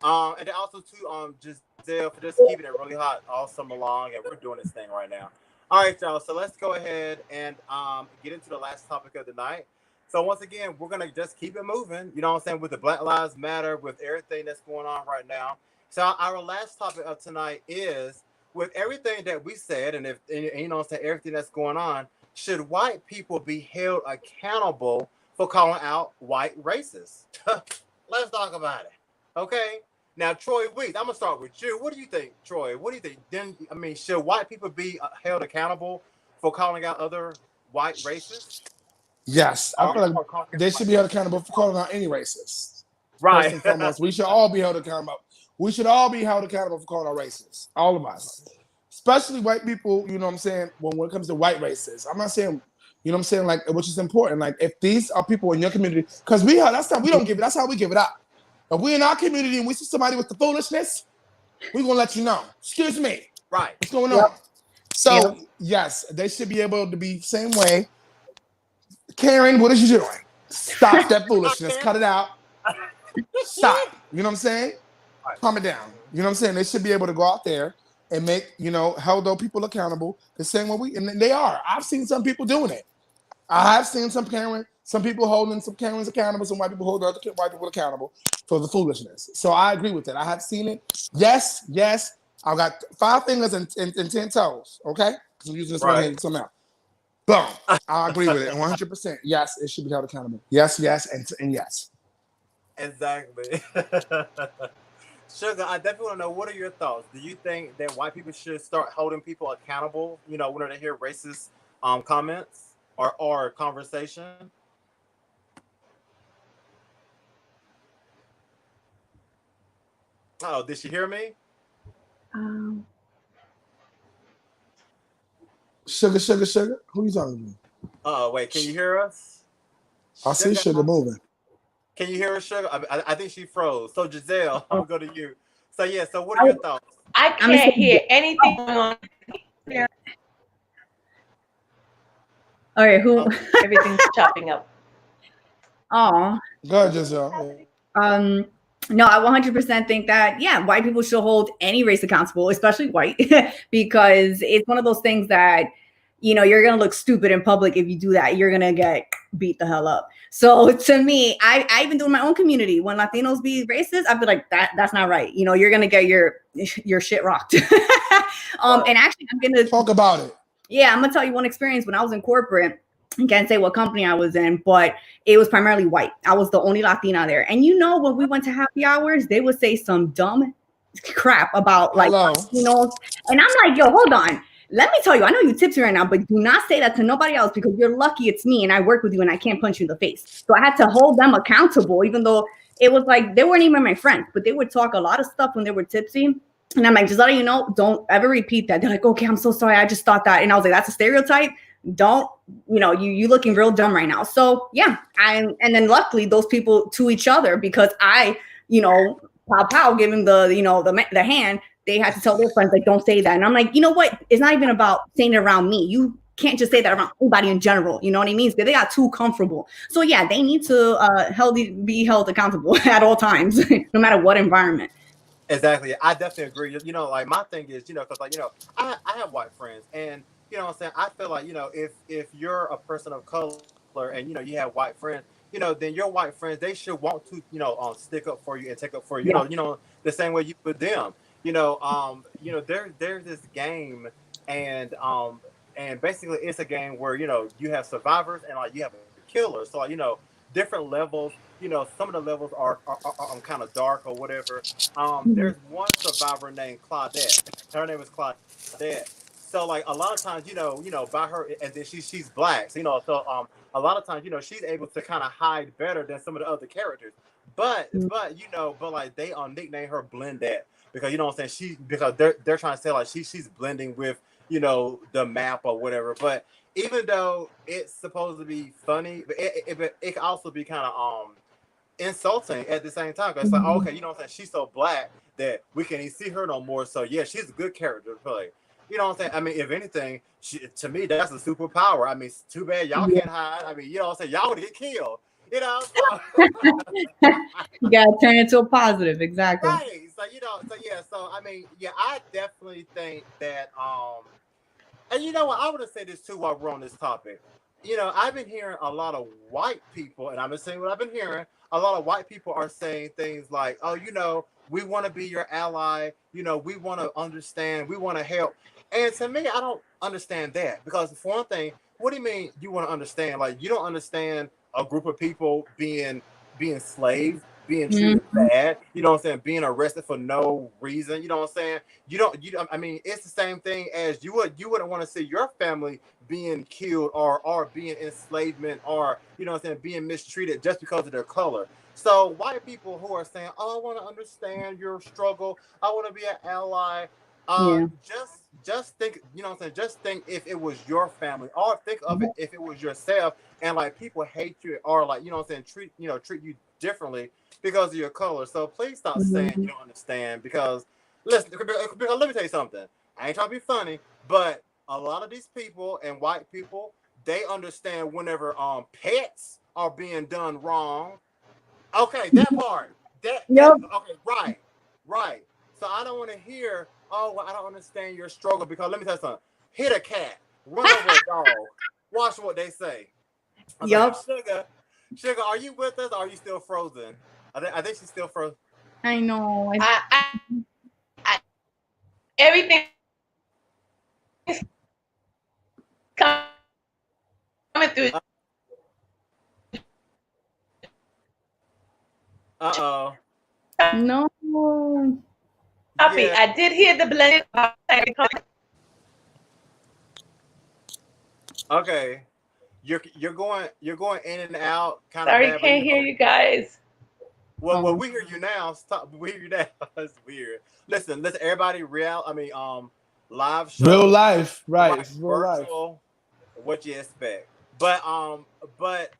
Speaker 4: And then also to Giselle for just keeping it really hot all summer long, and we're doing this thing right now. All right, y'all. So let's go ahead and get into the last topic of the night. So once again, we're gonna just keep it moving. You know what I'm saying, with the Black Lives Matter, with everything that's going on right now. So our last topic of tonight is with everything that we said, and you know what I'm saying, everything that's going on. Should white people be held accountable for calling out white racists? Let's talk about it. Okay. Now, Troy Weeks, I'm gonna start with you. What do you think, Troy? What do you think? Should white people be held accountable for calling out other white racists?
Speaker 1: Yes, I feel like they should be held accountable for calling out any racist.
Speaker 4: Right.
Speaker 1: First and foremost, we should all be held accountable. We should all be held accountable for calling out racists. All of us. Especially white people, you know what I'm saying, when it comes to white racists. I'm not saying, you know what I'm saying, like, which is important. Like, if these are people in your community, because we don't give it, that's how we give it up. If we in our community and we see somebody with the foolishness, we're gonna let you know. Excuse me.
Speaker 4: Right.
Speaker 1: What's going on? So, yes, they should be able to be same way. Karen, what are you doing? Stop that foolishness. Cut it out. Stop. You know what I'm saying? Right. Calm it down. You know what I'm saying? They should be able to go out there and make, hold those people accountable the same way and they are. I've seen some people doing it. I have seen some people holding some Karens accountable, some white people holding other white people accountable for the foolishness. So I agree with that. I have seen it. Yes. I've got 5 fingers and 10 toes. Okay? Because I'm using this one hand somehow. Boom. I agree with it 100%. Yes, it should be held accountable. Yes, and yes.
Speaker 4: Exactly. Sugar, I definitely want to know, what are your thoughts? Do you think that white people should start holding people accountable, when they hear racist comments or conversation? Oh, did she hear me?
Speaker 2: Um,
Speaker 1: Sugar, sugar, sugar. Who you talking to?
Speaker 4: Oh, wait, can you hear us?
Speaker 1: I see
Speaker 4: Sugar,
Speaker 1: sugar moving.
Speaker 4: can you hear us, Sugar? I think she froze. So, Giselle, I'm going to go to you. So, yeah, so what are
Speaker 2: I,
Speaker 4: your thoughts?
Speaker 3: I
Speaker 2: I'm gonna
Speaker 3: can't
Speaker 2: say,
Speaker 3: hear anything going on there.
Speaker 2: all right, who?
Speaker 4: Oh,
Speaker 3: Everything's chopping up.
Speaker 2: Oh,
Speaker 1: Go ahead, Giselle.
Speaker 2: um, no, I 100% think that, yeah, white people should hold any race accountable, especially white, because it's one of those things that, you're going to look stupid in public if you do that. You're going to get beat the hell up. So to me, I even do in my own community, when Latinos be racist, I feel like that's not right. You're going to get your shit rocked. And actually, I'm going to
Speaker 1: Talk about it.
Speaker 2: yeah, I'm gonna tell you one experience when I was in corporate. I can't say what company I was in, but it was primarily white. I was the only Latina there. And when we went to happy hours, they would say some dumb crap about like
Speaker 1: Hello.
Speaker 2: Latinos. And I'm like, yo, hold on. Let me tell you, I know you tips me right now, but do not say that to nobody else because you're lucky it's me and I work with you and I can't punch you in the face. So I had to hold them accountable, even though it was like they weren't even my friends, but they would talk a lot of stuff when they were tipsy. And I'm like, just letting you know, don't ever repeat that. They're like, okay, I'm so sorry. I just thought that. And I was like, that's a stereotype. Don't, you looking real dumb right now. So yeah. And then luckily those people to each other, because pow pow, giving the hand, they had to tell their friends, like, don't say that. And I'm like, you know what? It's not even about saying it around me. You can't just say that around anybody in general. You know what I mean? Because they got too comfortable. So yeah, they need to be held accountable at all times, no matter what environment.
Speaker 4: exactly. I definitely agree. Like my thing is, because I have white friends, and what I'm saying, I feel like, if you're a person of color and you have white friends, then your white friends, they should want to, stick up for you and take up for you,
Speaker 2: Yeah.
Speaker 4: the same way you would them. There's this game, and basically it's a game where you have survivors and like you have a killer. So like, different levels. Some of the levels are kind of dark or whatever.
Speaker 2: Mhm.
Speaker 4: There's one survivor named Claudette. Her name is Claudette. So like a lot of times, by her, and then she's black. So a lot of times, she's able to kind of hide better than some of the other characters. But like they nickname her Blendette because you know what I'm saying. Because they're trying to say like she's blending with the map or whatever. But even though it's supposed to be funny, but it can also be kind of insulting at the same time. 'Cause it's like, okay, you know what I'm saying? She's so black that we can't even see her no more. So yeah, she's a good character to play. You know what I'm saying? I mean, if anything, to me, that's a superpower. I mean, it's too bad y'all
Speaker 2: Yeah.
Speaker 4: can't hide. I mean, you know what I'm saying? Y'all would get killed. So
Speaker 2: You gotta turn it to a positive, exactly.
Speaker 4: right. So yeah, so I mean, yeah, I definitely think that and you know what, I want to say this too while we're on this topic. I've been hearing a lot of white people, and I'm just saying what I've been hearing. A lot of white people are saying things like, "Oh, we want to be your ally. We want to understand. We want to help." And to me, I don't understand that because for one thing, what do you mean you want to understand? Like you don't understand a group of people being slaves, being treated
Speaker 2: Mhm.
Speaker 4: bad. You know what I'm saying? Being arrested for no reason. You know what I'm saying? I mean, it's the same thing as you wouldn't want to see your family being killed or being enslavement or what I'm saying, being mistreated just because of their color. So white people who are saying, "Oh, I want to understand your struggle. I want to be an ally."
Speaker 2: Yeah.
Speaker 4: Just think, what I'm saying, just think if it was your family, or think of it if it was yourself, and like people hate you or like what I'm saying, treat you differently because of your color. So please stop saying you
Speaker 2: Mhm.
Speaker 4: don't understand because listen, because let me tell you something. I ain't trying to be funny, but a lot of these people and white people, they understand whenever pets are being done wrong. Okay, that part. That
Speaker 2: Yep.
Speaker 4: okay, right. Right. So I don't want to hear, "Oh, well, I don't understand your struggle," because let me tell you something. Hit a cat, run over a dog. Watch what they say. I was like,
Speaker 2: Yep.
Speaker 4: Sugar, are you with us or are you still frozen? I think she's still frozen.
Speaker 2: I know.
Speaker 3: I everything coming through.
Speaker 4: Uh-oh.
Speaker 2: No.
Speaker 3: Copy.
Speaker 4: Yeah.
Speaker 3: I did hear the blended.
Speaker 4: Okay. You're going in and out kind of
Speaker 3: Sorry,
Speaker 4: bad, but
Speaker 3: can't hear you guys.
Speaker 4: well, we hear you now. Stop. We hear you now. It's weird. Listen, everybody. Live
Speaker 1: Real
Speaker 4: shows,
Speaker 1: life, right?
Speaker 4: right?
Speaker 1: It's real life.
Speaker 4: Virtual. What you expect? But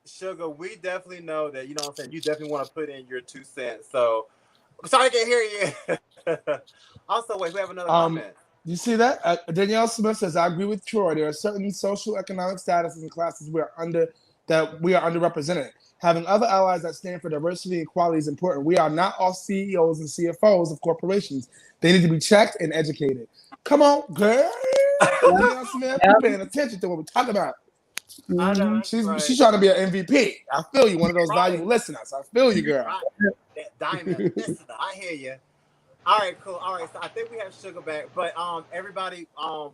Speaker 4: Sugar, we definitely know that, you know what I'm saying. You definitely want to put in your 2 cents. So sorry, I can't hear you. Also, wait, we have another comment.
Speaker 1: You see that? Danielle Smith says, I agree with Troy. There are certain social economic statuses and classes we are underrepresented. Having other allies that stand for diversity and equality is important. We are not all CEOs and CFOs of corporations. They need to be checked and educated. Come on, girl. Danielle Smith, you paying attention to what we're talking about.
Speaker 4: I know that's right.
Speaker 1: She's trying to be an MVP. I feel you, one of those
Speaker 4: Right.
Speaker 1: valuable listeners. I feel you, girl.
Speaker 4: Right. That diamond listener. I hear you. All right, cool. All right, so I think we have Sugar back, but everybody,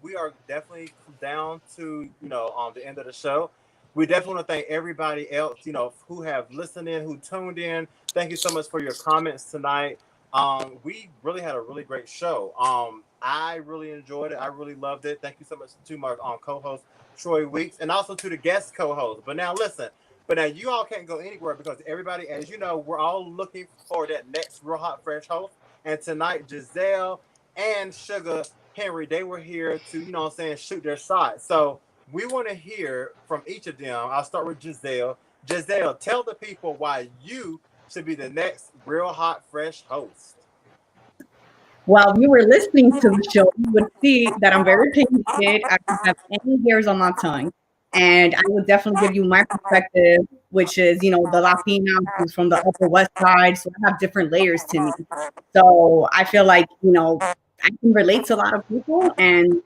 Speaker 4: we are definitely down to the end of the show. We definitely want to thank everybody else, who have listened in, who tuned in. Thank you so much for your comments tonight. We really had a really great show. I really enjoyed it. I really loved it. Thank you so much to my co-host Troy Weeks, and also to the guest co-host. But now listen. But now you all can't go anywhere because everybody, as you know, we're all looking for that next Real Hot Fresh host. And tonight, Giselle and Sugar Henry, they were here to, shoot their shot. So we want to hear from each of them. I'll start with Giselle. Giselle, tell the people why you should be the next Real Hot Fresh host.
Speaker 2: While you were listening to the show, you would see that I'm very opinionated. I don't have any hairs on my tongue. And I would definitely give you my perspective, which is, the Latina who's from the Upper West Side. So I have different layers to me. So I feel like, I can relate to a lot of people, and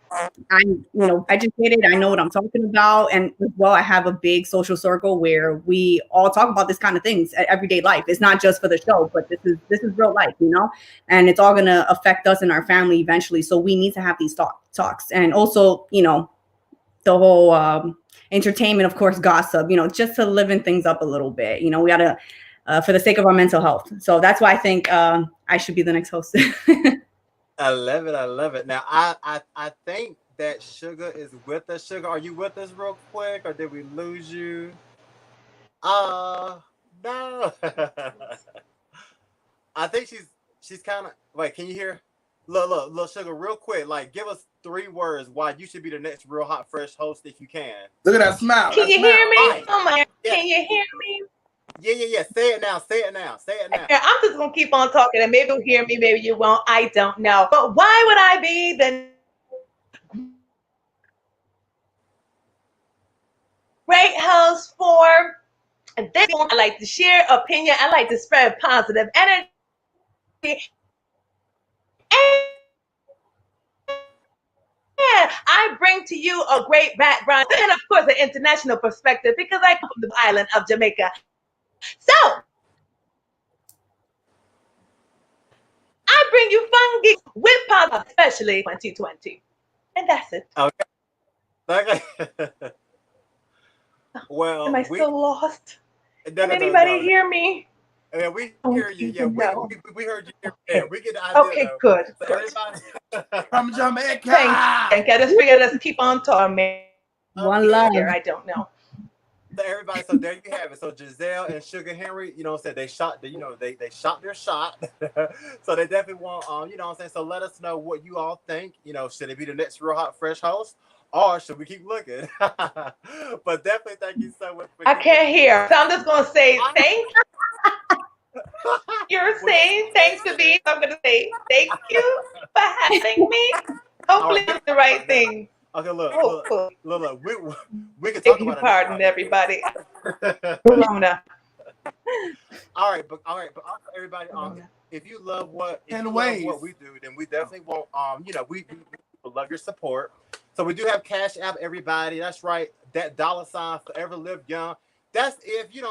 Speaker 2: I'm, educated. I know what I'm talking about. And as well, I have a big social circle where we all talk about this kind of things at everyday life. It's not just for the show, but this is real life, and it's all going to affect us and our family eventually. So we need to have these talks. And also, the whole entertainment, of course, gossip, just to liven things up a little bit. We got to, for the sake of our mental health. So that's why I think I should be the next host.
Speaker 4: I love it. I love it. Now, I think that Sugar is with us. Sugar, are you with us real quick, or did we lose you? No. I think she's kind of. Wait, can you hear? Look, Sugar, real quick. Like, give us 3 words why you should be the next Real Hot Fresh host if you can.
Speaker 1: Look at that smile.
Speaker 3: Can you hear me? Right. Oh my!
Speaker 4: Yeah.
Speaker 3: Can you hear me?
Speaker 4: Yeah. Say it now. Say it now.
Speaker 3: I'm just gonna keep on talking, and maybe you'll hear me, maybe you won't. I don't know. But why would I be the great host for this? I like to share opinion. I like to spread positive energy. And I bring to you a great background and, of course, an international perspective because I come from the island of Jamaica. So I bring you fun gigs with positive, especially 2020. And that's it.
Speaker 4: Okay. Well,
Speaker 3: am I still lost?
Speaker 4: Can
Speaker 3: anybody hear me?
Speaker 4: Yeah, we hear you. Yeah, we heard you. Yeah, we get the idea.
Speaker 3: Okay, good.
Speaker 4: So everybody
Speaker 1: from Jamaica.
Speaker 3: Thank you. I just figured let's keep on talking.
Speaker 2: One love.
Speaker 3: I don't know.
Speaker 4: So everybody, so there you have it. So Giselle and Sugar Henry, said they shot they shot their shot. So they definitely want So let us know what you all think. Should it be the next Real Hot Fresh host? Or should we keep looking? But definitely thank you so much.
Speaker 3: I can't hear. So I'm just going to say thanks. You're saying thanks to me. I'm going to say thank you for having me. Hopefully it's the right thing.
Speaker 4: Okay, look. We can talk about it.
Speaker 3: Pardon everybody. Corona.
Speaker 4: All right, but also everybody, if you love what we do, then we definitely want we love your support. So we do have Cash App, everybody. That's right. That $ forever live young. That's if you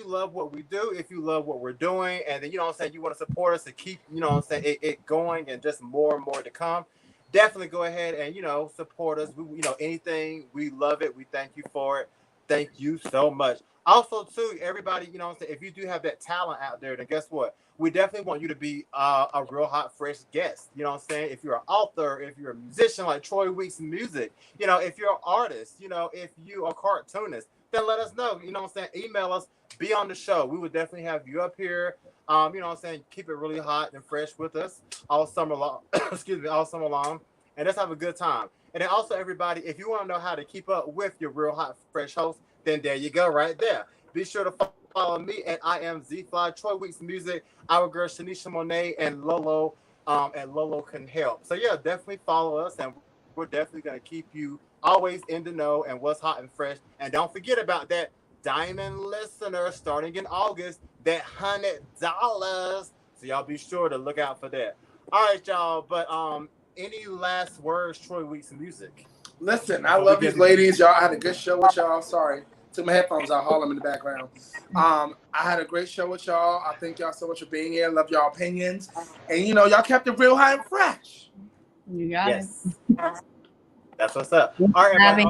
Speaker 4: love what we do, if you love what we're doing, and then you want to support us to keep it going and just more and more to come. Definitely go ahead and support us. We, anything, we love it. We thank you for it. thank you so much. Also, too, everybody, you know what I'm saying, if you do have that talent out there, then guess what? We definitely want you to be a real hot, fresh guest. You know what I'm saying? If you're an author, if you're a musician like Troy Weeks Music, you know, if you're an artist, you know, if you are a cartoonist, then let us know. You know what I'm saying? Email us, be on the show. We would definitely have you up here. You know what I'm saying? Keep it really hot and fresh with us all summer long. Excuse me, all summer long. And let's have a good time. And then also, everybody, if you want to know how to keep up with your real hot, fresh host, then there you go, right there. Be sure to follow me at I am ZFly, Troy Weeks Music, our girl Shanisha Monet, and Lolo can help. So yeah, definitely follow us, and we're definitely gonna keep you always in the know and what's hot and fresh. And don't forget about that diamond listener starting in August, that $100. So y'all be sure to look out for that. All right, y'all. But any last words, Troy Weeks Music?
Speaker 1: Listen, I love these ladies. Y'all, I had a good show with y'all. Sorry. Took my headphones out, Harlem in the background. I had a great show with y'all. I thank y'all so much for being here. Love y'all opinions. And, you know, y'all kept it real high and fresh.
Speaker 2: You got it.
Speaker 4: That's what's up. All right, man.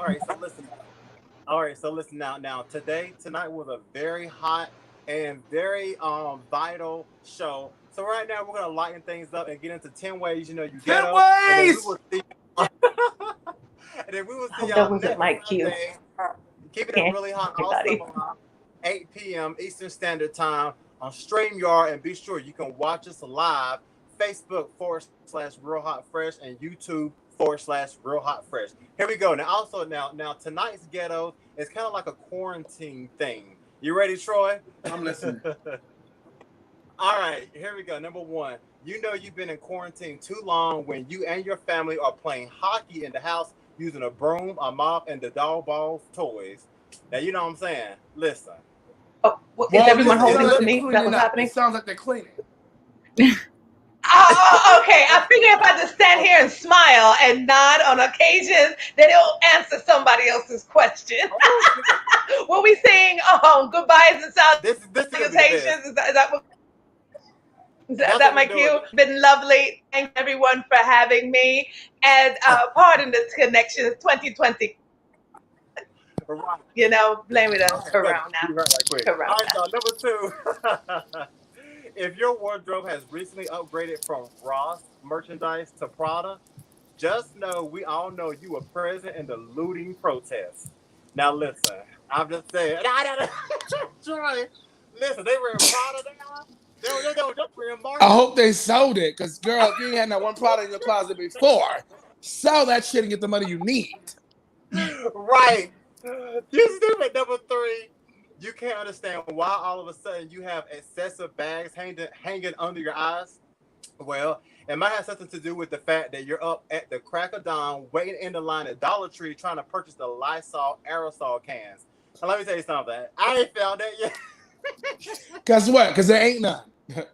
Speaker 4: All right, so listen now. Tonight was a very hot and very vital show. So right now we're gonna lighten things up and get into 10 ways you know you get
Speaker 1: 10 ways.
Speaker 4: And then we will see y'all next
Speaker 3: Q.
Speaker 4: Keeping it really hot also 8 p.m. Eastern Standard Time on StreamYard, and be sure you can watch us live Facebook/Real Hot Fresh and YouTube/Real Hot Fresh. Here we go. Now tonight's ghetto is kind of like a quarantine thing. You ready, Troy?
Speaker 1: I'm listening.
Speaker 4: All right, here we go. Number one, you know you've been in quarantine too long when you and your family are playing hockey in the house using a broom, a mop, and the doll ball toys. Now, you know what I'm saying? Listen.
Speaker 3: Oh, is everyone holding with me? That was happening?
Speaker 1: It sounds like they're cleaning.
Speaker 3: Okay. I figure if I just stand here and smile and nod on occasions, then it'll answer somebody else's question. Will we sing goodbyes and salutations? Is that my cue? Been lovely. Thanks everyone for having me. And pardon the connection. It's 2020. You know, blame it on Corona.
Speaker 4: All right, y'all. Number two. If your wardrobe has recently upgraded from Ross merchandise to Prada, just know we all know you were present in the looting protest. Now listen, I'm just saying. Troy, listen, they were in Prada now.
Speaker 1: I hope they sold it, because girl, if you ain't had that one product in your closet before, sell that shit and get the money you need.
Speaker 4: Right. You stupid. Number three, you can't understand why all of a sudden you have excessive bags hanging under your eyes. Well, it might have something to do with the fact that you're up at the crack of dawn waiting in the line at Dollar Tree trying to purchase the Lysol aerosol cans. Now, let me tell you something. I ain't found that yet.
Speaker 1: Guess what? Because there ain't none.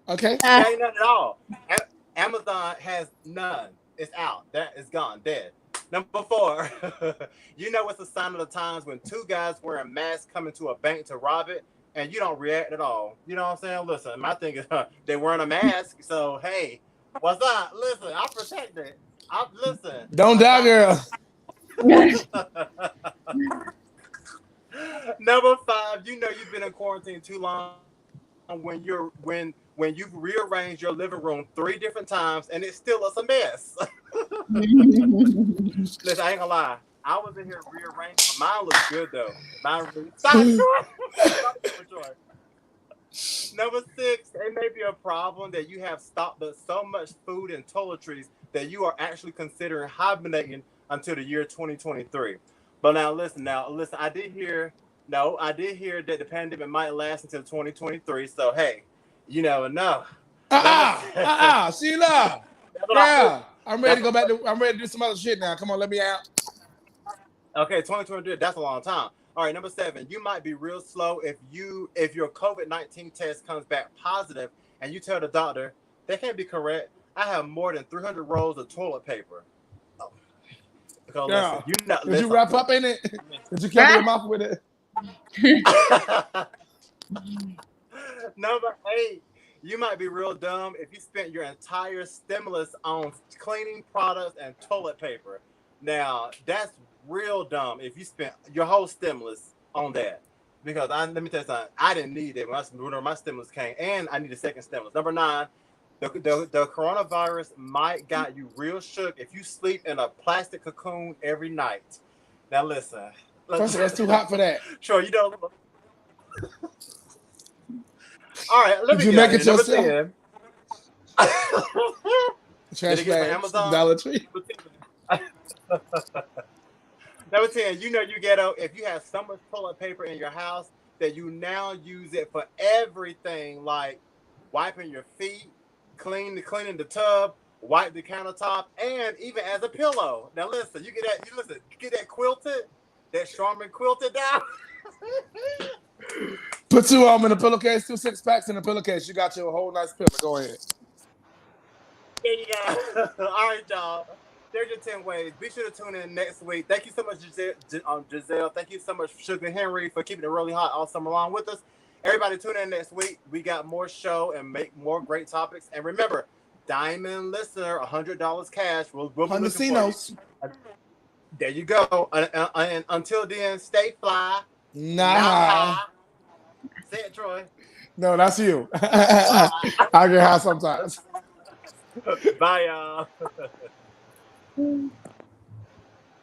Speaker 1: Okay?
Speaker 4: There ain't none at all. Amazon has none. It's out. That is gone. Dead. Number four, you know it's a sign of the times when two guys wearing masks come into a bank to rob it, and you don't react at all. You know what I'm saying? Listen, my thing is they wearing a mask, so hey, what's up? Listen, I'm protected. Listen.
Speaker 1: Don't die, girl.
Speaker 4: Number five, you know you've been in quarantine too long when you've rearranged your living room 3 different times and it still is a mess. Listen, I ain't gonna lie. I was in here rearranging, but mine looks good though. Number 6, it may be a problem that you have stocked up so much food and toiletries that you are actually considering hibernating until the year 2023. But now listen, I did hear that the pandemic might last until 2023. So hey, you never know.
Speaker 1: Sheila. Yeah, I'm ready to go back I'm ready to do some other shit now. Come on, let me out.
Speaker 4: Okay, 2023, that's a long time. All right, number 7, you might be real slow if your COVID-19 test comes back positive and you tell the doctor, that can't be correct. I have more than 300 rolls of toilet paper. Oh. Because
Speaker 1: yeah.
Speaker 4: listen,
Speaker 1: Did you wrap up in it? Did you cover your mouth with it?
Speaker 4: Number 8, you might be real dumb if you spent your entire stimulus on cleaning products and toilet paper. Now, that's real dumb if you spent your whole stimulus on that. Because let me tell you something. I didn't need it when my stimulus came, and I need a second stimulus. Number 9, the coronavirus might got you real shook if you sleep in a plastic cocoon every night. Now listen.
Speaker 1: First of all, it's too hot for that.
Speaker 4: Sure, you don't. All right, let
Speaker 1: Did
Speaker 4: me
Speaker 1: you make it
Speaker 4: Number
Speaker 1: yourself?
Speaker 4: 10.
Speaker 1: Trash
Speaker 4: Did it get it from
Speaker 1: bags,
Speaker 4: Amazon?
Speaker 1: Dollar Tree.
Speaker 4: Number 10, you ghetto, if you have so much toilet paper in your house that you now use it for everything, like wiping your feet, cleaning the tub, wipe the countertop, and even as a pillow. Now listen, you get that quilted, that Charmin quilted down.
Speaker 1: Put 2 of them in a pillowcase, 2 6-packs in a pillowcase. You got your whole nice pillow. Go ahead.
Speaker 4: There you go. All right, y'all. There's your 10 ways. Be sure to tune in next week. Thank you so much, Giselle. Thank you so much, Sugar Henry, for keeping it really hot all summer long with us. Everybody tune in next week. We got more show and make more great topics. And remember, Diamond Listener, $100 cash. We'll be looking for you. There you go. And until then, stay fly.
Speaker 1: Nah.
Speaker 4: Say it, Troy.
Speaker 1: No, that's you. I get high sometimes.
Speaker 4: Bye, y'all.